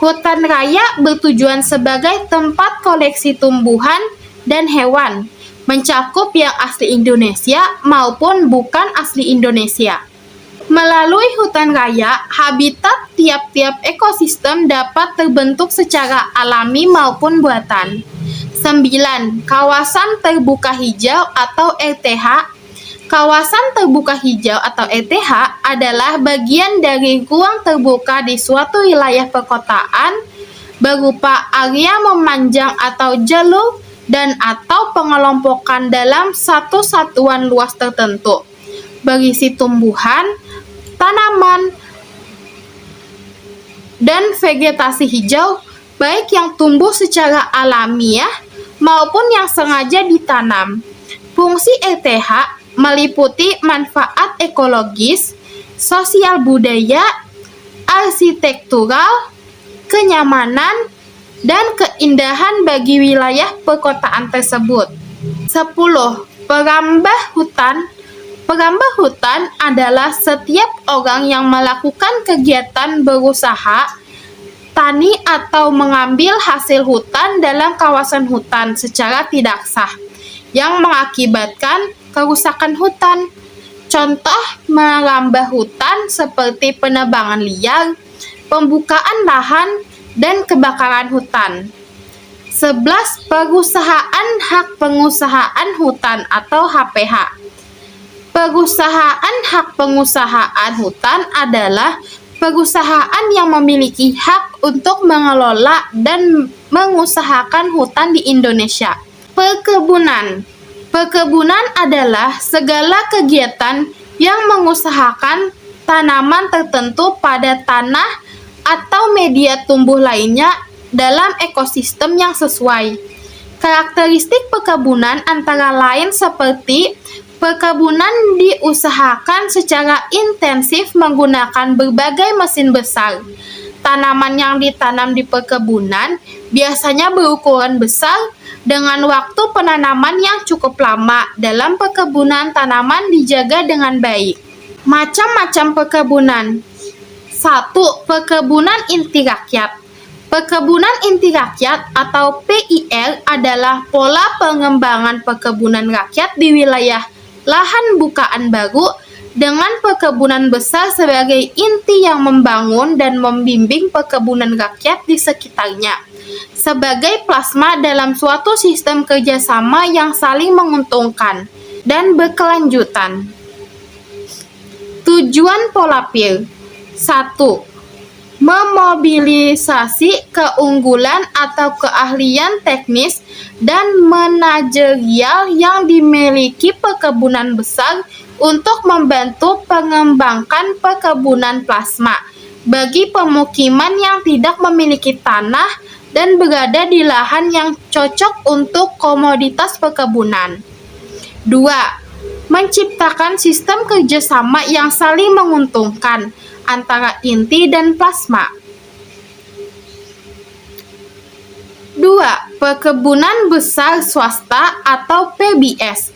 Hutan raya bertujuan sebagai tempat koleksi tumbuhan dan hewan, mencakup yang asli Indonesia maupun bukan asli Indonesia. Melalui hutan raya, habitat tiap-tiap ekosistem dapat terbentuk secara alami maupun buatan. 9. Kawasan terbuka hijau atau RTH. Kawasan terbuka hijau atau RTH adalah bagian dari ruang terbuka di suatu wilayah perkotaan berupa area memanjang atau jalur dan atau pengelompokan dalam satu satuan luas tertentu, berisi tumbuhan, tanaman, dan vegetasi hijau, baik yang tumbuh secara alamiah maupun yang sengaja ditanam. Fungsi RTH meliputi manfaat ekologis, sosial budaya, arsitektural, kenyamanan, dan keindahan bagi wilayah perkotaan tersebut. 10. Perambah hutan. Perambah hutan adalah setiap orang yang melakukan kegiatan berusaha, tani atau mengambil hasil hutan dalam kawasan hutan secara tidak sah, yang mengakibatkan kerusakan hutan. Contoh merambah hutan seperti penebangan liar, pembukaan lahan, dan kebakaran hutan. 11. Perusahaan hak pengusahaan hutan atau HPH. Perusahaan hak pengusahaan hutan adalah perusahaan yang memiliki hak untuk mengelola dan mengusahakan hutan di Indonesia. Perkebunan. Perkebunan adalah segala kegiatan yang mengusahakan tanaman tertentu pada tanah atau media tumbuh lainnya dalam ekosistem yang sesuai. Karakteristik perkebunan antara lain seperti perkebunan diusahakan secara intensif menggunakan berbagai mesin besar. Tanaman yang ditanam di perkebunan biasanya berukuran besar dengan waktu penanaman yang cukup lama. Dalam perkebunan, tanaman dijaga dengan baik. Macam-macam perkebunan. 1. Perkebunan inti rakyat. Perkebunan inti rakyat atau PIR adalah pola pengembangan perkebunan rakyat di wilayah lahan bukaan baru dengan perkebunan besar sebagai inti yang membangun dan membimbing perkebunan rakyat di sekitarnya sebagai plasma dalam suatu sistem kerjasama yang saling menguntungkan dan berkelanjutan. Tujuan Polapil 1. Memobilisasi keunggulan atau keahlian teknis dan manajerial yang dimiliki perkebunan besar untuk membantu mengembangkan perkebunan plasma bagi pemukiman yang tidak memiliki tanah dan berada di lahan yang cocok untuk komoditas perkebunan. 2. Menciptakan sistem kerjasama yang saling menguntungkan antara inti dan plasma. 2. Perkebunan besar swasta atau PBS.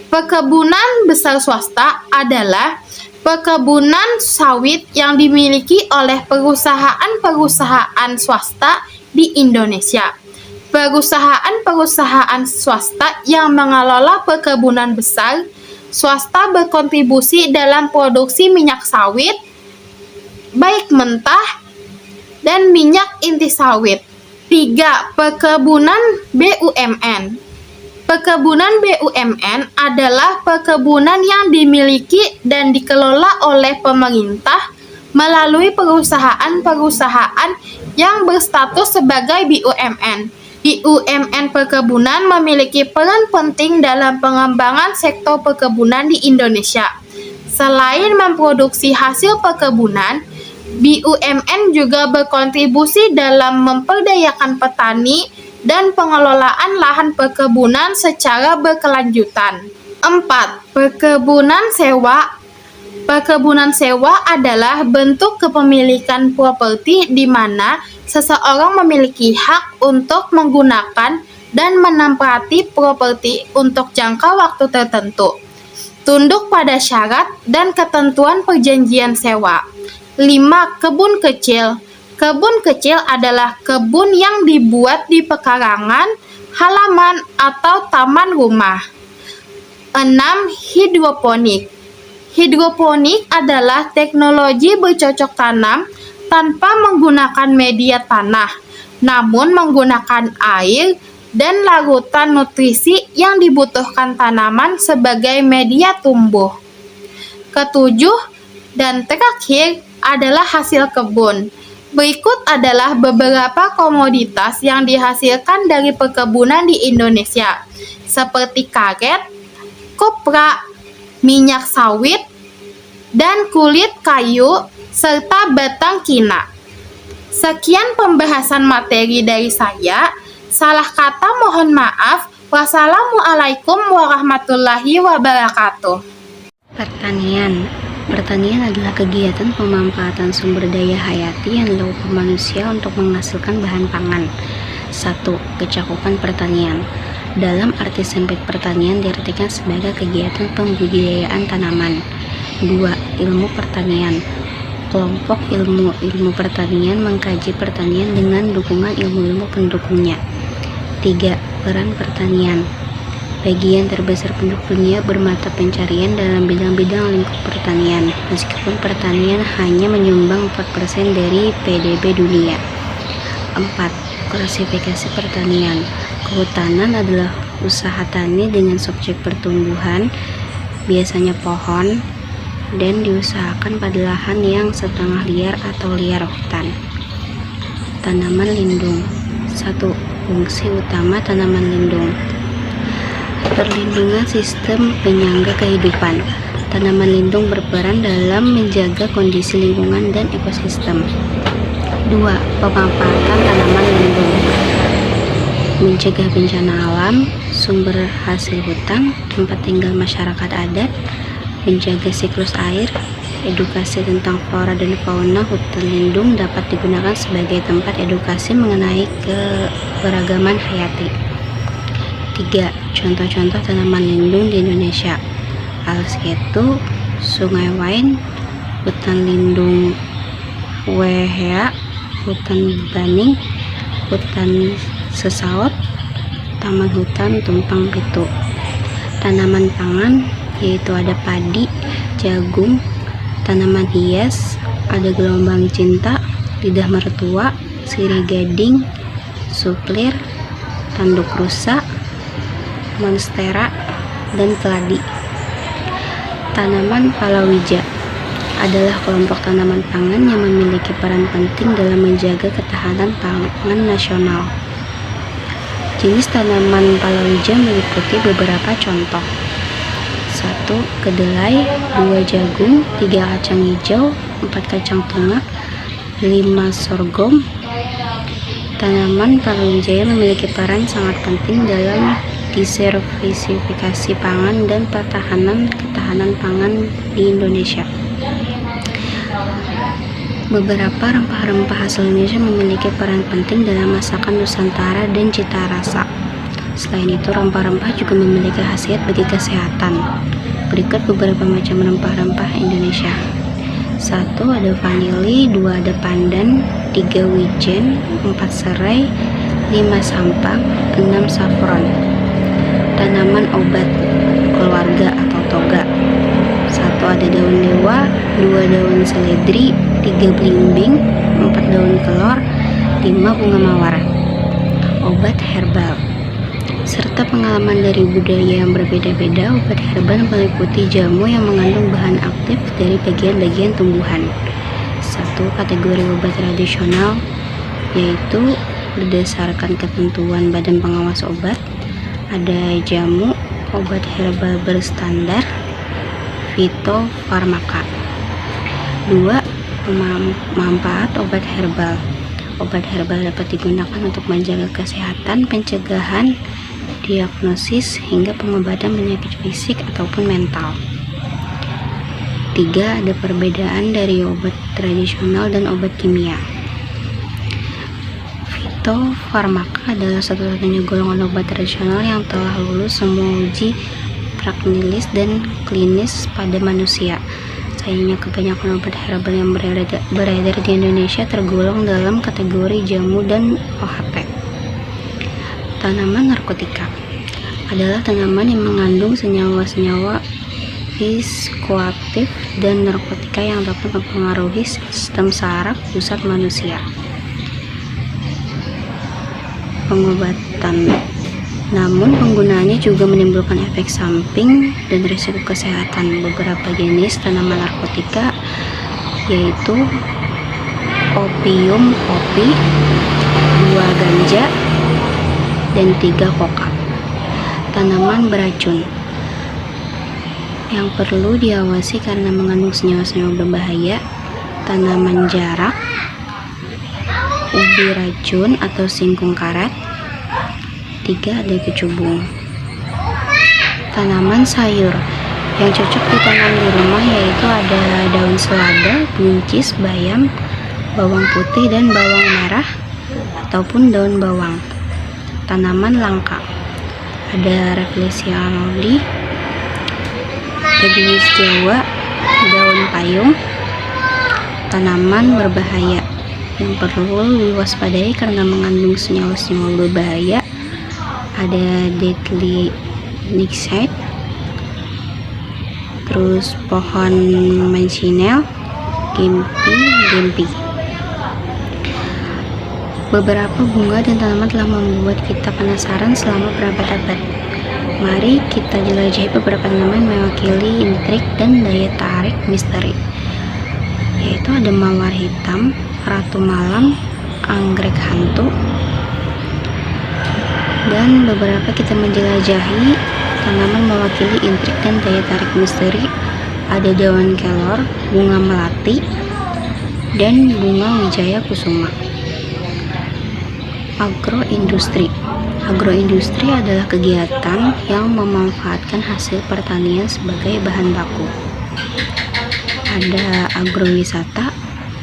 Perkebunan besar swasta adalah perkebunan sawit yang dimiliki oleh perusahaan-perusahaan swasta di Indonesia. Perusahaan-perusahaan swasta yang mengelola perkebunan besar swasta berkontribusi dalam produksi minyak sawit, baik mentah dan minyak inti sawit. 3. Perkebunan BUMN. Perkebunan BUMN adalah perkebunan yang dimiliki dan dikelola oleh pemerintah melalui perusahaan-perusahaan yang berstatus sebagai BUMN. BUMN perkebunan memiliki peran penting dalam pengembangan sektor perkebunan di Indonesia. Selain memproduksi hasil perkebunan, BUMN juga berkontribusi dalam memperdayakan petani dan pengelolaan lahan perkebunan secara berkelanjutan. 4. Perkebunan sewa. Perkebunan sewa adalah bentuk kepemilikan properti di mana seseorang memiliki hak untuk menggunakan dan menempati properti untuk jangka waktu tertentu, tunduk pada syarat dan ketentuan perjanjian sewa. 5. Kebun kecil. Kebun kecil adalah kebun yang dibuat di pekarangan, halaman, atau taman rumah. 6. Hidroponik. Hidroponik adalah teknologi bercocok tanam tanpa menggunakan media tanah, namun menggunakan air dan larutan nutrisi yang dibutuhkan tanaman sebagai media tumbuh. 7. Dan terakhir adalah hasil kebun. Berikut adalah beberapa komoditas yang dihasilkan dari perkebunan di Indonesia, seperti karet, kopra, minyak sawit, dan kulit kayu, serta batang kina. Sekian pembahasan materi dari saya. Salah kata mohon maaf. Wassalamualaikum warahmatullahi wabarakatuh. Pertanian. Pertanian adalah kegiatan pemanfaatan sumber daya hayati yang dilakukan manusia untuk menghasilkan bahan pangan. 1. Kecakupan pertanian. Dalam arti sempit, pertanian diartikan sebagai kegiatan pembudidayaan tanaman. 2. Ilmu pertanian. Kelompok ilmu pertanian mengkaji pertanian dengan dukungan ilmu-ilmu pendukungnya. 3. Peran pertanian. Bagian terbesar penduduk dunia bermata pencarian dalam bidang-bidang lingkup pertanian, meskipun pertanian hanya menyumbang 4% dari PDB dunia. 4. Klasifikasi pertanian. Kehutanan adalah usaha tani dengan subjek pertumbuhan, biasanya pohon, dan diusahakan pada lahan yang setengah liar atau liar hutan. Tanaman lindung. 1. Fungsi utama tanaman lindung. Perlindungan sistem penyangga kehidupan. Tanaman lindung berperan dalam menjaga kondisi lingkungan dan ekosistem. 2. Pemanfaatan tanaman lindung. Mencegah bencana alam, sumber hasil hutan, tempat tinggal masyarakat adat, menjaga siklus air, edukasi tentang flora dan fauna. Hutan lindung dapat digunakan sebagai tempat edukasi mengenai keberagaman hayati. 3. Contoh-contoh tanaman lindung di Indonesia. Alas Ketu, Sungai Wain, hutan lindung Wehea, hutan Baning, hutan Sesaut, taman hutan Tumpang Pitu. Tanaman pangan yaitu ada padi, jagung. Tanaman hias ada gelombang cinta, lidah mertua, sirih gading, suplir, tanduk rusa, monstera, dan keladi. Tanaman palawija. adalah kelompok tanaman pangan yang memiliki peran penting dalam menjaga ketahanan pangan nasional. Jenis tanaman palawija meliputi beberapa contoh. 1. Kedelai, 2. Jagung, 3. Kacang hijau, 4. Kacang tengah, 5. Sorghum. Tanaman palawija memiliki peran sangat penting dalam diversifikasi pangan dan ketahanan pangan di Indonesia. Beberapa rempah-rempah asal Indonesia memiliki peran penting dalam masakan Nusantara dan cita rasa. Selain itu, rempah-rempah juga memiliki khasiat bagi kesehatan. Berikut beberapa macam rempah-rempah Indonesia. 1. Ada vanili, 2. Ada pandan, 3. wijen, 4. serai, 5. sampang, 6. saffron. Tanaman obat keluarga atau toga. 1. Ada daun dewa, 2. daun seledri, 3. belimbing, 4. daun kelor, 5. bunga mawar. Obat herbal. Serta pengalaman dari budaya yang berbeda-beda, obat herbal meliputi jamu yang mengandung bahan aktif dari bagian-bagian tumbuhan. 1. Kategori obat tradisional, yaitu berdasarkan ketentuan Badan Pengawas Obat. Ada jamu, obat herbal berstandar, fitofarmaka. 2. Manfaat obat herbal. Obat herbal dapat digunakan untuk menjaga kesehatan, pencegahan, diagnosis, hingga pengobatan penyakit fisik ataupun mental. 3. Ada perbedaan dari obat tradisional dan obat kimia. Fitofarmaka adalah satu-satunya golongan obat tradisional yang telah lulus semua uji praklinis dan klinis pada manusia. Sayangnya kebanyakan obat herbal yang beredar di Indonesia tergolong dalam kategori jamu dan OHT. Tanaman narkotika adalah tanaman yang mengandung senyawa-senyawa psikoaktif dan narkotika yang dapat mempengaruhi sistem saraf pusat manusia. Pengobatan, namun penggunaannya juga menimbulkan efek samping dan risiko kesehatan. Beberapa jenis tanaman narkotika yaitu opium kopi, 2. ganja, dan 3. koka. Tanaman beracun yang perlu diawasi karena mengandung senyawa-senyawa berbahaya. Tanaman jarak, ubi racun atau singkong karet. 3. Ada kecubung. Tanaman sayur yang cocok ditanam di rumah yaitu ada daun selada, buncis, bayam, bawang putih, dan bawang merah ataupun daun bawang. Tanaman langka ada Rafflesia arnoldii, Aedes Jawa, daun payung. Tanaman berbahaya yang perlu diwaspadai karena mengandung senyawa-senyawa berbahaya ada deadly nightshade, terus pohon mancinel, gempi. Beberapa bunga dan tanaman telah membuat kita penasaran selama berabad-abad. Mari kita jelajahi beberapa tanaman mewakili intrik dan daya tarik misteri, yaitu ada mawar hitam, ratu malam, anggrek hantu, dan beberapa kita menjelajahi tanaman mewakili intrik dan daya tarik misteri. Ada daun kelor, bunga melati, dan bunga wijaya kusuma. Agroindustri. Agroindustri adalah kegiatan yang memanfaatkan hasil pertanian sebagai bahan baku. Ada agrowisata,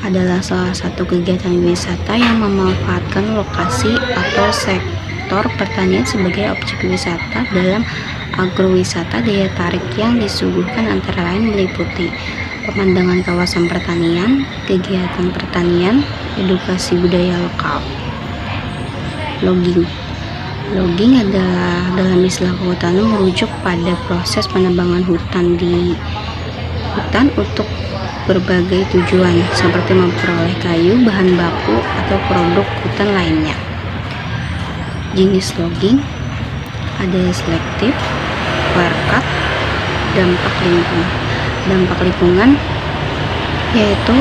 adalah salah satu kegiatan wisata yang memanfaatkan lokasi atau sektor pertanian sebagai objek wisata. Dalam agrowisata, daya tarik yang disuguhkan antara lain meliputi pemandangan kawasan pertanian, kegiatan pertanian, edukasi budaya lokal. Logging adalah dalam istilah kehutanan merujuk pada proses penebangan hutan di hutan untuk berbagai tujuan seperti memperoleh kayu, bahan baku, atau produk hutan lainnya. Jenis logging ada selektif, clear cut, dampak lingkungan yaitu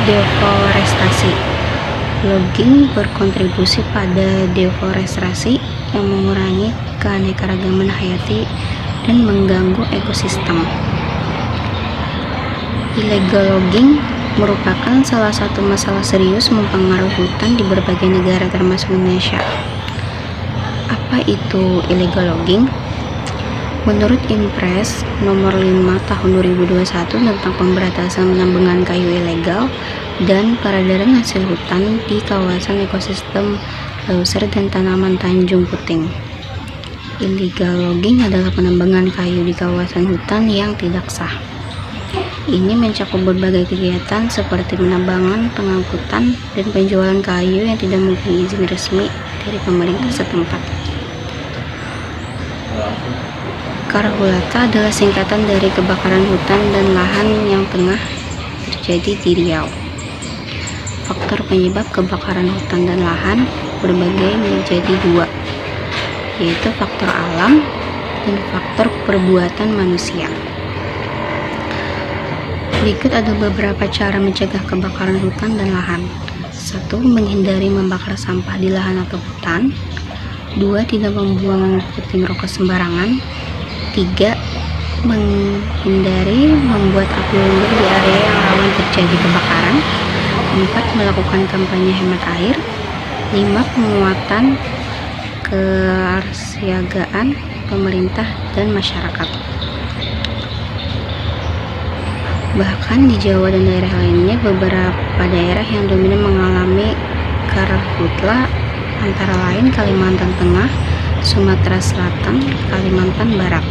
deforestasi. Logging berkontribusi pada deforestasi yang mengurangi keanekaragaman hayati dan mengganggu ekosistem. Illegal logging merupakan salah satu masalah serius mempengaruhi hutan di berbagai negara termasuk Indonesia. Apa itu illegal logging? Menurut Impres nomor 5 tahun 2021 tentang pemberantasan penambangan kayu ilegal dan peredaran hasil hutan di kawasan ekosistem Leuser dan tanaman Tanjung Puting. Illegal logging adalah penambangan kayu di kawasan hutan yang tidak sah. Ini mencakup berbagai kegiatan seperti penambangan, pengangkutan, dan penjualan kayu yang tidak memiliki izin resmi dari pemerintah setempat. Karhutla adalah singkatan dari kebakaran hutan dan lahan yang tengah terjadi di Riau. Faktor penyebab kebakaran hutan dan lahan berbagai menjadi dua, yaitu faktor alam dan faktor perbuatan manusia. Berikut ada beberapa cara mencegah kebakaran hutan dan lahan. 1. Menghindari membakar sampah di lahan atau hutan. 2. Tidak membuang puting rokok sembarangan. 3. Menghindari membuat api unggun di area yang rawan terjadi kebakaran. 4. Melakukan kampanye hemat air. 5. Penguatan kesiagaan pemerintah dan masyarakat. Bahkan di Jawa dan daerah lainnya, beberapa daerah yang dominan mengalami karhutla antara lain Kalimantan Tengah, Sumatera Selatan, Kalimantan Barat.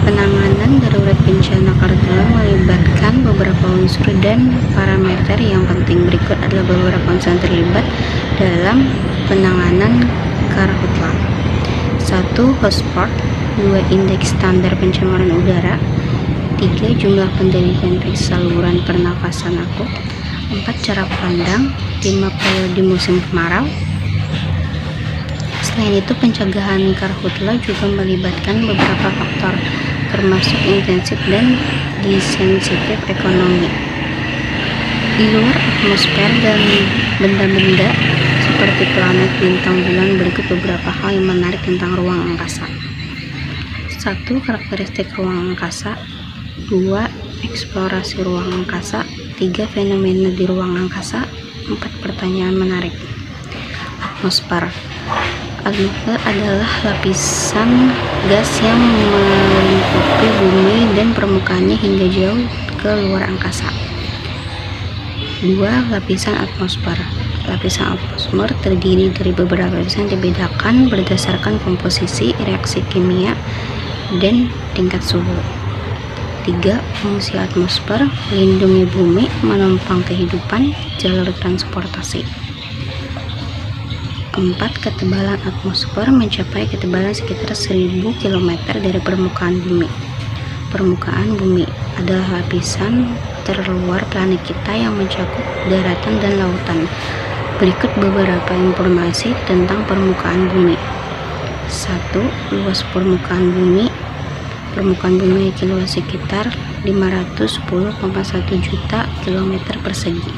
Penanganan darurat bencana karhutla melibatkan beberapa unsur dan parameter yang penting. Berikut adalah beberapa unsur terlibat dalam penanganan karhutla. 1. Hotspot. 2. Indeks standar pencemaran udara. 3. Jumlah penderita infeksi saluran pernafasan akut. 4. Cara pandang. 5. Periode musim kemarau. Selain itu, pencegahan karhutla juga melibatkan beberapa faktor, termasuk intensif dan disensitif ekonomi. Di luar atmosfer dan benda-benda seperti planet, bintang, bulan, berikut beberapa hal yang menarik tentang ruang angkasa. 1. Karakteristik ruang angkasa. 2. Eksplorasi ruang angkasa. 3. Fenomena di ruang angkasa. 4. Pertanyaan menarik. Atmosfer. Atmosfer adalah lapisan gas yang melingkupi bumi dan permukaannya hingga jauh ke luar angkasa. 2. Lapisan atmosfer. Lapisan atmosfer terdiri dari beberapa lapisan yang dibedakan berdasarkan komposisi, reaksi kimia, dan tingkat suhu. 3. Fungsi atmosfer: melindungi bumi, menopang kehidupan, jalur transportasi. 4. Ketebalan atmosfer mencapai ketebalan sekitar 1000 km dari permukaan bumi. Permukaan bumi adalah lapisan terluar planet kita yang mencakup daratan dan lautan. Berikut beberapa informasi tentang permukaan bumi. 1. Luas permukaan bumi. Permukaan bumi memiliki luas sekitar 510,1 juta kilometer persegi.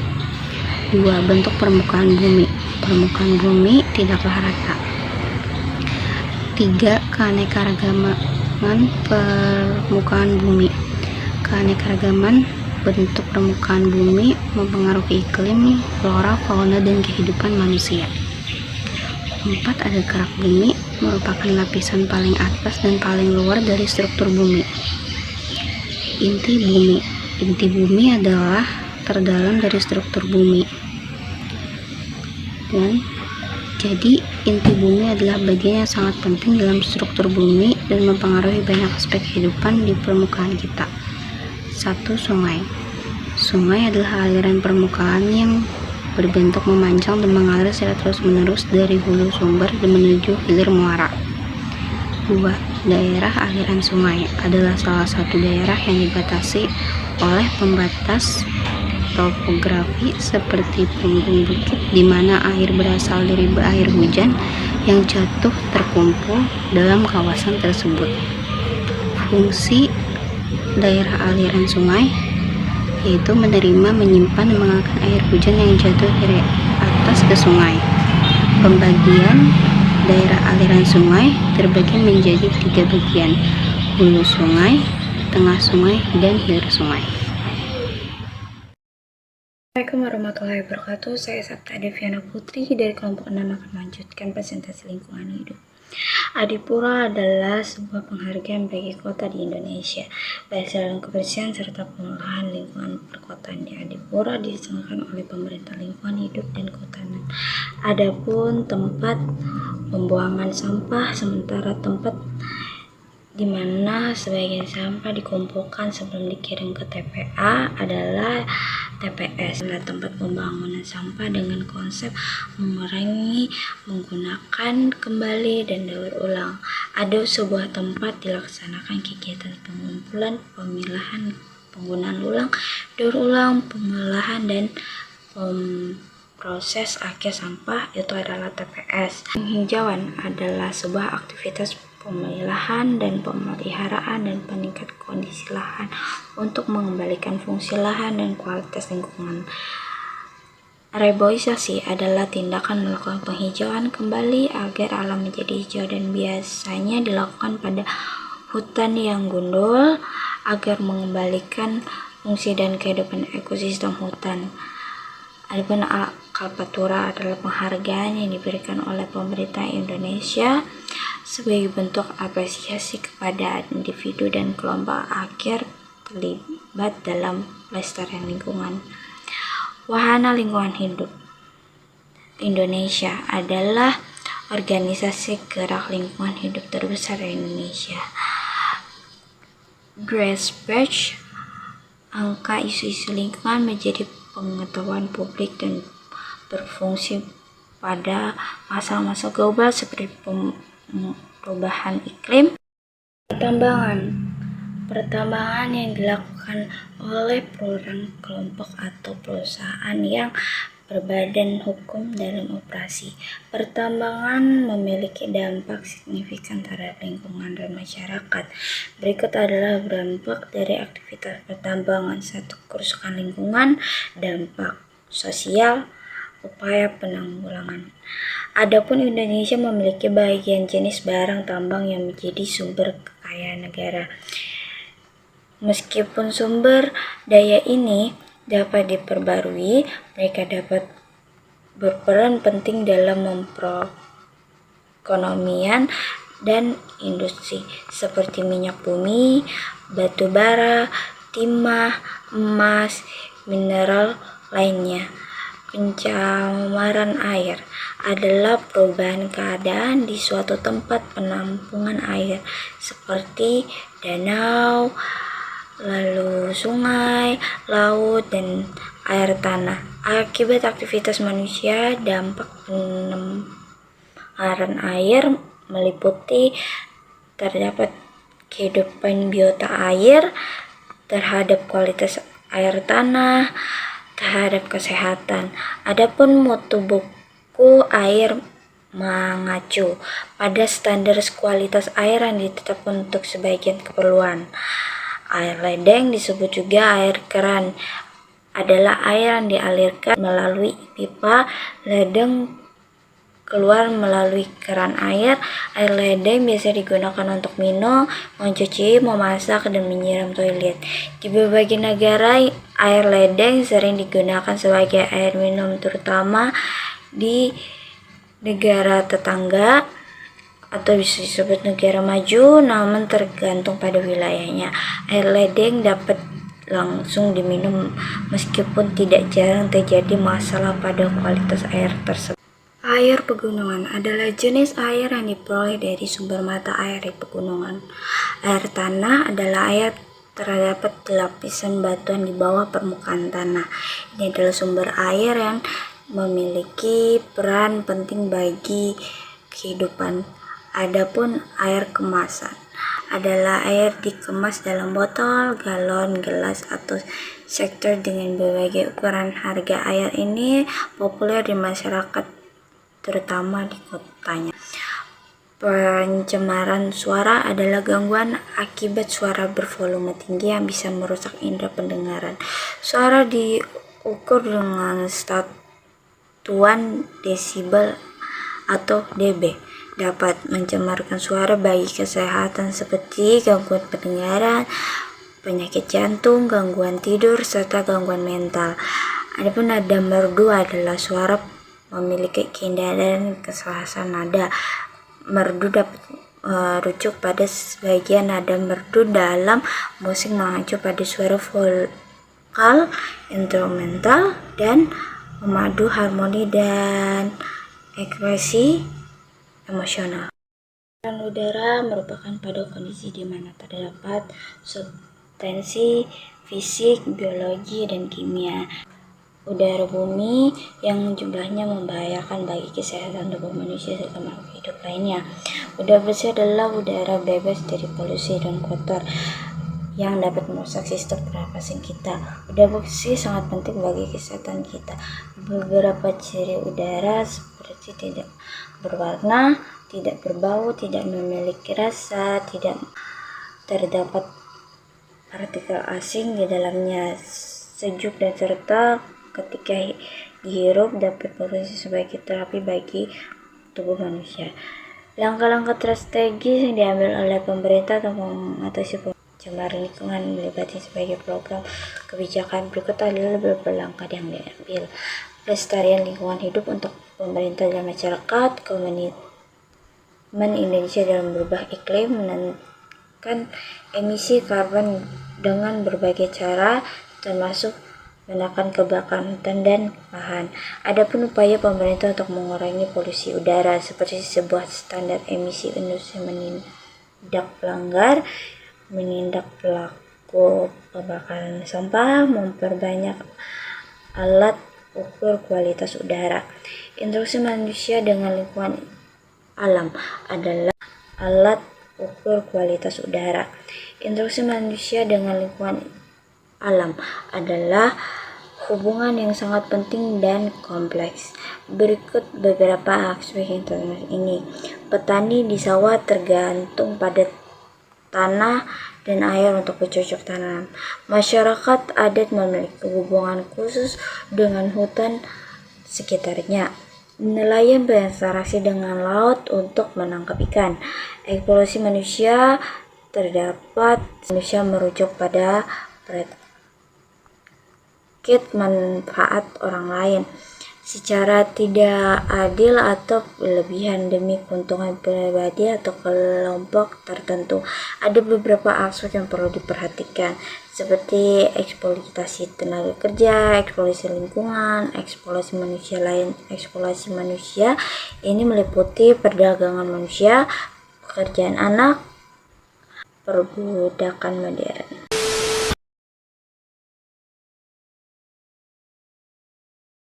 2. Bentuk permukaan bumi. Permukaan bumi tidaklah rata. 3. Keanekaragaman permukaan bumi. Keanekaragaman bentuk permukaan bumi mempengaruhi iklim, flora, fauna, dan kehidupan manusia. 4. Ada kerak bumi, merupakan lapisan paling atas dan paling luar dari struktur bumi. Inti bumi. Inti bumi adalah terdalam dari struktur bumi. Dan jadi inti bumi adalah bagian yang sangat penting dalam struktur bumi dan mempengaruhi banyak aspek kehidupan di permukaan kita. 1. Sungai. Sungai adalah aliran permukaan yang berbentuk memanjang dan mengalir secara terus-menerus dari hulu sumber dan menuju hilir muara. 2. Daerah aliran sungai adalah salah satu daerah yang dibatasi oleh pembatas topografi seperti punggung bukit di mana air berasal dari air hujan yang jatuh terkumpul dalam kawasan tersebut. Fungsi daerah aliran sungai, yaitu menerima, menyimpan, dan mengalirkan air hujan yang jatuh dari atas ke sungai. Pembagian daerah aliran sungai terbagi menjadi 3 bagian: hulu sungai, tengah sungai, dan hilir sungai. Assalamualaikum warahmatullahi wabarakatuh. Saya Sabta Deviana Putri dari kelompok 6 akan melanjutkan presentasi lingkungan hidup. Adipura adalah sebuah penghargaan bagi kota di Indonesia, baik dalam kebersihan serta pengolahan lingkungan perkotaan. Di Adipura diselenggarakan oleh pemerintah lingkungan hidup dan kehutanan. Adapun tempat pembuangan sampah, sementara tempat di mana sebagian sampah dikumpulkan sebelum dikirim ke TPA adalah TPS, adalah tempat pembangunan sampah dengan konsep mengurangi, menggunakan kembali, dan daur ulang. Ada sebuah tempat dilaksanakan kegiatan pengumpulan, pemilahan, penggunaan ulang, daur ulang, pengolahan, dan proses akhir sampah, itu adalah TPS. Penghijauan adalah sebuah aktivitas pemilahan dan pemeliharaan dan peningkat kondisi lahan untuk mengembalikan fungsi lahan dan kualitas lingkungan. Reboisasi adalah tindakan melakukan penghijauan kembali agar alam menjadi hijau dan biasanya dilakukan pada hutan yang gundul agar mengembalikan fungsi dan kehidupan ekosistem hutan. Adapun Kalpatura adalah penghargaan yang diberikan oleh pemerintah Indonesia sebagai bentuk apresiasi kepada individu dan kelompok akhir terlibat dalam pelestarian lingkungan. Wahana Lingkungan Hidup Indonesia adalah organisasi gerak lingkungan hidup terbesar di Indonesia. Grassroots angka isu-isu lingkungan menjadi pengetahuan publik dan berfungsi pada masalah-masalah global seperti perubahan iklim. Pertambangan yang dilakukan oleh perorangan, kelompok atau perusahaan yang berbadan hukum dalam operasi. Pertambangan memiliki dampak signifikan terhadap lingkungan dan masyarakat. Berikut adalah dampak dari aktivitas pertambangan. 1. Kerusakan lingkungan. Dampak sosial. Upaya penanggulangan. Adapun Indonesia memiliki bagian jenis barang tambang yang menjadi sumber kekayaan negara. Meskipun sumber daya ini dapat diperbarui, mereka dapat berperan penting dalam memperekonomian dan industri seperti minyak bumi, batu bara, timah, emas, mineral lainnya. Pencemaran air adalah perubahan keadaan di suatu tempat penampungan air seperti danau, lalu sungai, laut, dan air tanah. Akibat aktivitas manusia, dampak pencemaran air meliputi terdapat kehidupan biota air, terhadap kualitas air tanah, terhadap kesehatan. Adapun mutu buku air mengacu pada standar kualitas air yang ditetapkan untuk sebagian keperluan. Air ledeng disebut juga air keran, adalah air yang dialirkan melalui pipa ledeng keluar melalui keran air. Air ledeng biasa digunakan untuk minum, mencuci, memasak, dan menyiram toilet. Di berbagai negara, air ledeng sering digunakan sebagai air minum, terutama di negara tetangga atau bisa disebut negara maju, namun tergantung pada wilayahnya. Air ledeng dapat langsung diminum meskipun tidak jarang terjadi masalah pada kualitas air tersebut. Air pegunungan adalah jenis air yang diperoleh dari sumber mata air di pegunungan. Air tanah adalah air terdapat lapisan batuan di bawah permukaan tanah. Ini adalah sumber air yang memiliki peran penting bagi kehidupan. Adapun air kemasan adalah air dikemas dalam botol, galon, gelas, atau sektor dengan berbagai ukuran. Harga air ini populer di masyarakat terutama di kotanya. Pencemaran suara adalah gangguan akibat suara bervolume tinggi yang bisa merusak indera pendengaran. Suara diukur dengan satuan desibel atau dB. Dapat mencemarkan suara bagi kesehatan seperti gangguan pendengaran, penyakit jantung, gangguan tidur, serta gangguan mental. Adapun nada merdu adalah suara memiliki keindahan dan keselarasan nada. Merdu dapat merujuk pada sebagian nada merdu dalam musik mengacu pada suara vokal, instrumental, dan memadu harmoni dan ekspresi emosional. Aliran udara merupakan pada kondisi di mana terdapat substansi fisik, biologi, dan kimia. Udara bumi yang jumlahnya membahayakan bagi kesehatan tubuh manusia serta makhluk hidup lainnya. Udara bersih adalah udara bebas dari polusi dan kotor yang dapat merusak sistem pernapasan kita. Udara bersih sangat penting bagi kesehatan kita. Beberapa ciri udara seperti tidak berwarna, tidak berbau, tidak memiliki rasa, tidak terdapat partikel asing di dalamnya, sejuk, dan serta ketika dihirup dapat berfungsi sebagai terapi bagi tubuh manusia. Langkah-langkah strategis yang diambil oleh pemerintah untuk mengatasi pencemaran lingkungan melibatkan sebagai program kebijakan berikut adalah beberapa langkah yang diambil. Pelestarian lingkungan hidup untuk pemerintah dan masyarakat. Komitmen Indonesia dalam berubah iklim menekan emisi karbon dengan berbagai cara, termasuk menekan kebakaran hutan dan lahan. Adapun upaya pemerintah untuk mengurangi polusi udara seperti sebuah standar emisi industri, menindak pelaku pembakaran sampah, memperbanyak alat ukur kualitas udara. Interaksi manusia dengan lingkungan alam adalah alat ukur kualitas udara. Interaksi manusia dengan lingkungan alam adalah hubungan yang sangat penting dan kompleks. Berikut beberapa aspek interaksi ini. Petani di sawah tergantung pada tanah dan air untuk bercocok tanam. Masyarakat adat memiliki hubungan khusus dengan hutan sekitarnya. Nelayan berinteraksi dengan laut untuk menangkap ikan. Eksplorasi manusia terdapat manusia merujuk pada manfaat orang lain secara tidak adil atau berlebihan demi keuntungan pribadi atau kelompok tertentu. Ada beberapa aspek yang perlu diperhatikan seperti eksploitasi tenaga kerja, eksploitasi lingkungan, eksploitasi manusia lain. Eksploitasi manusia ini meliputi perdagangan manusia, pekerjaan anak, perbudakan modern.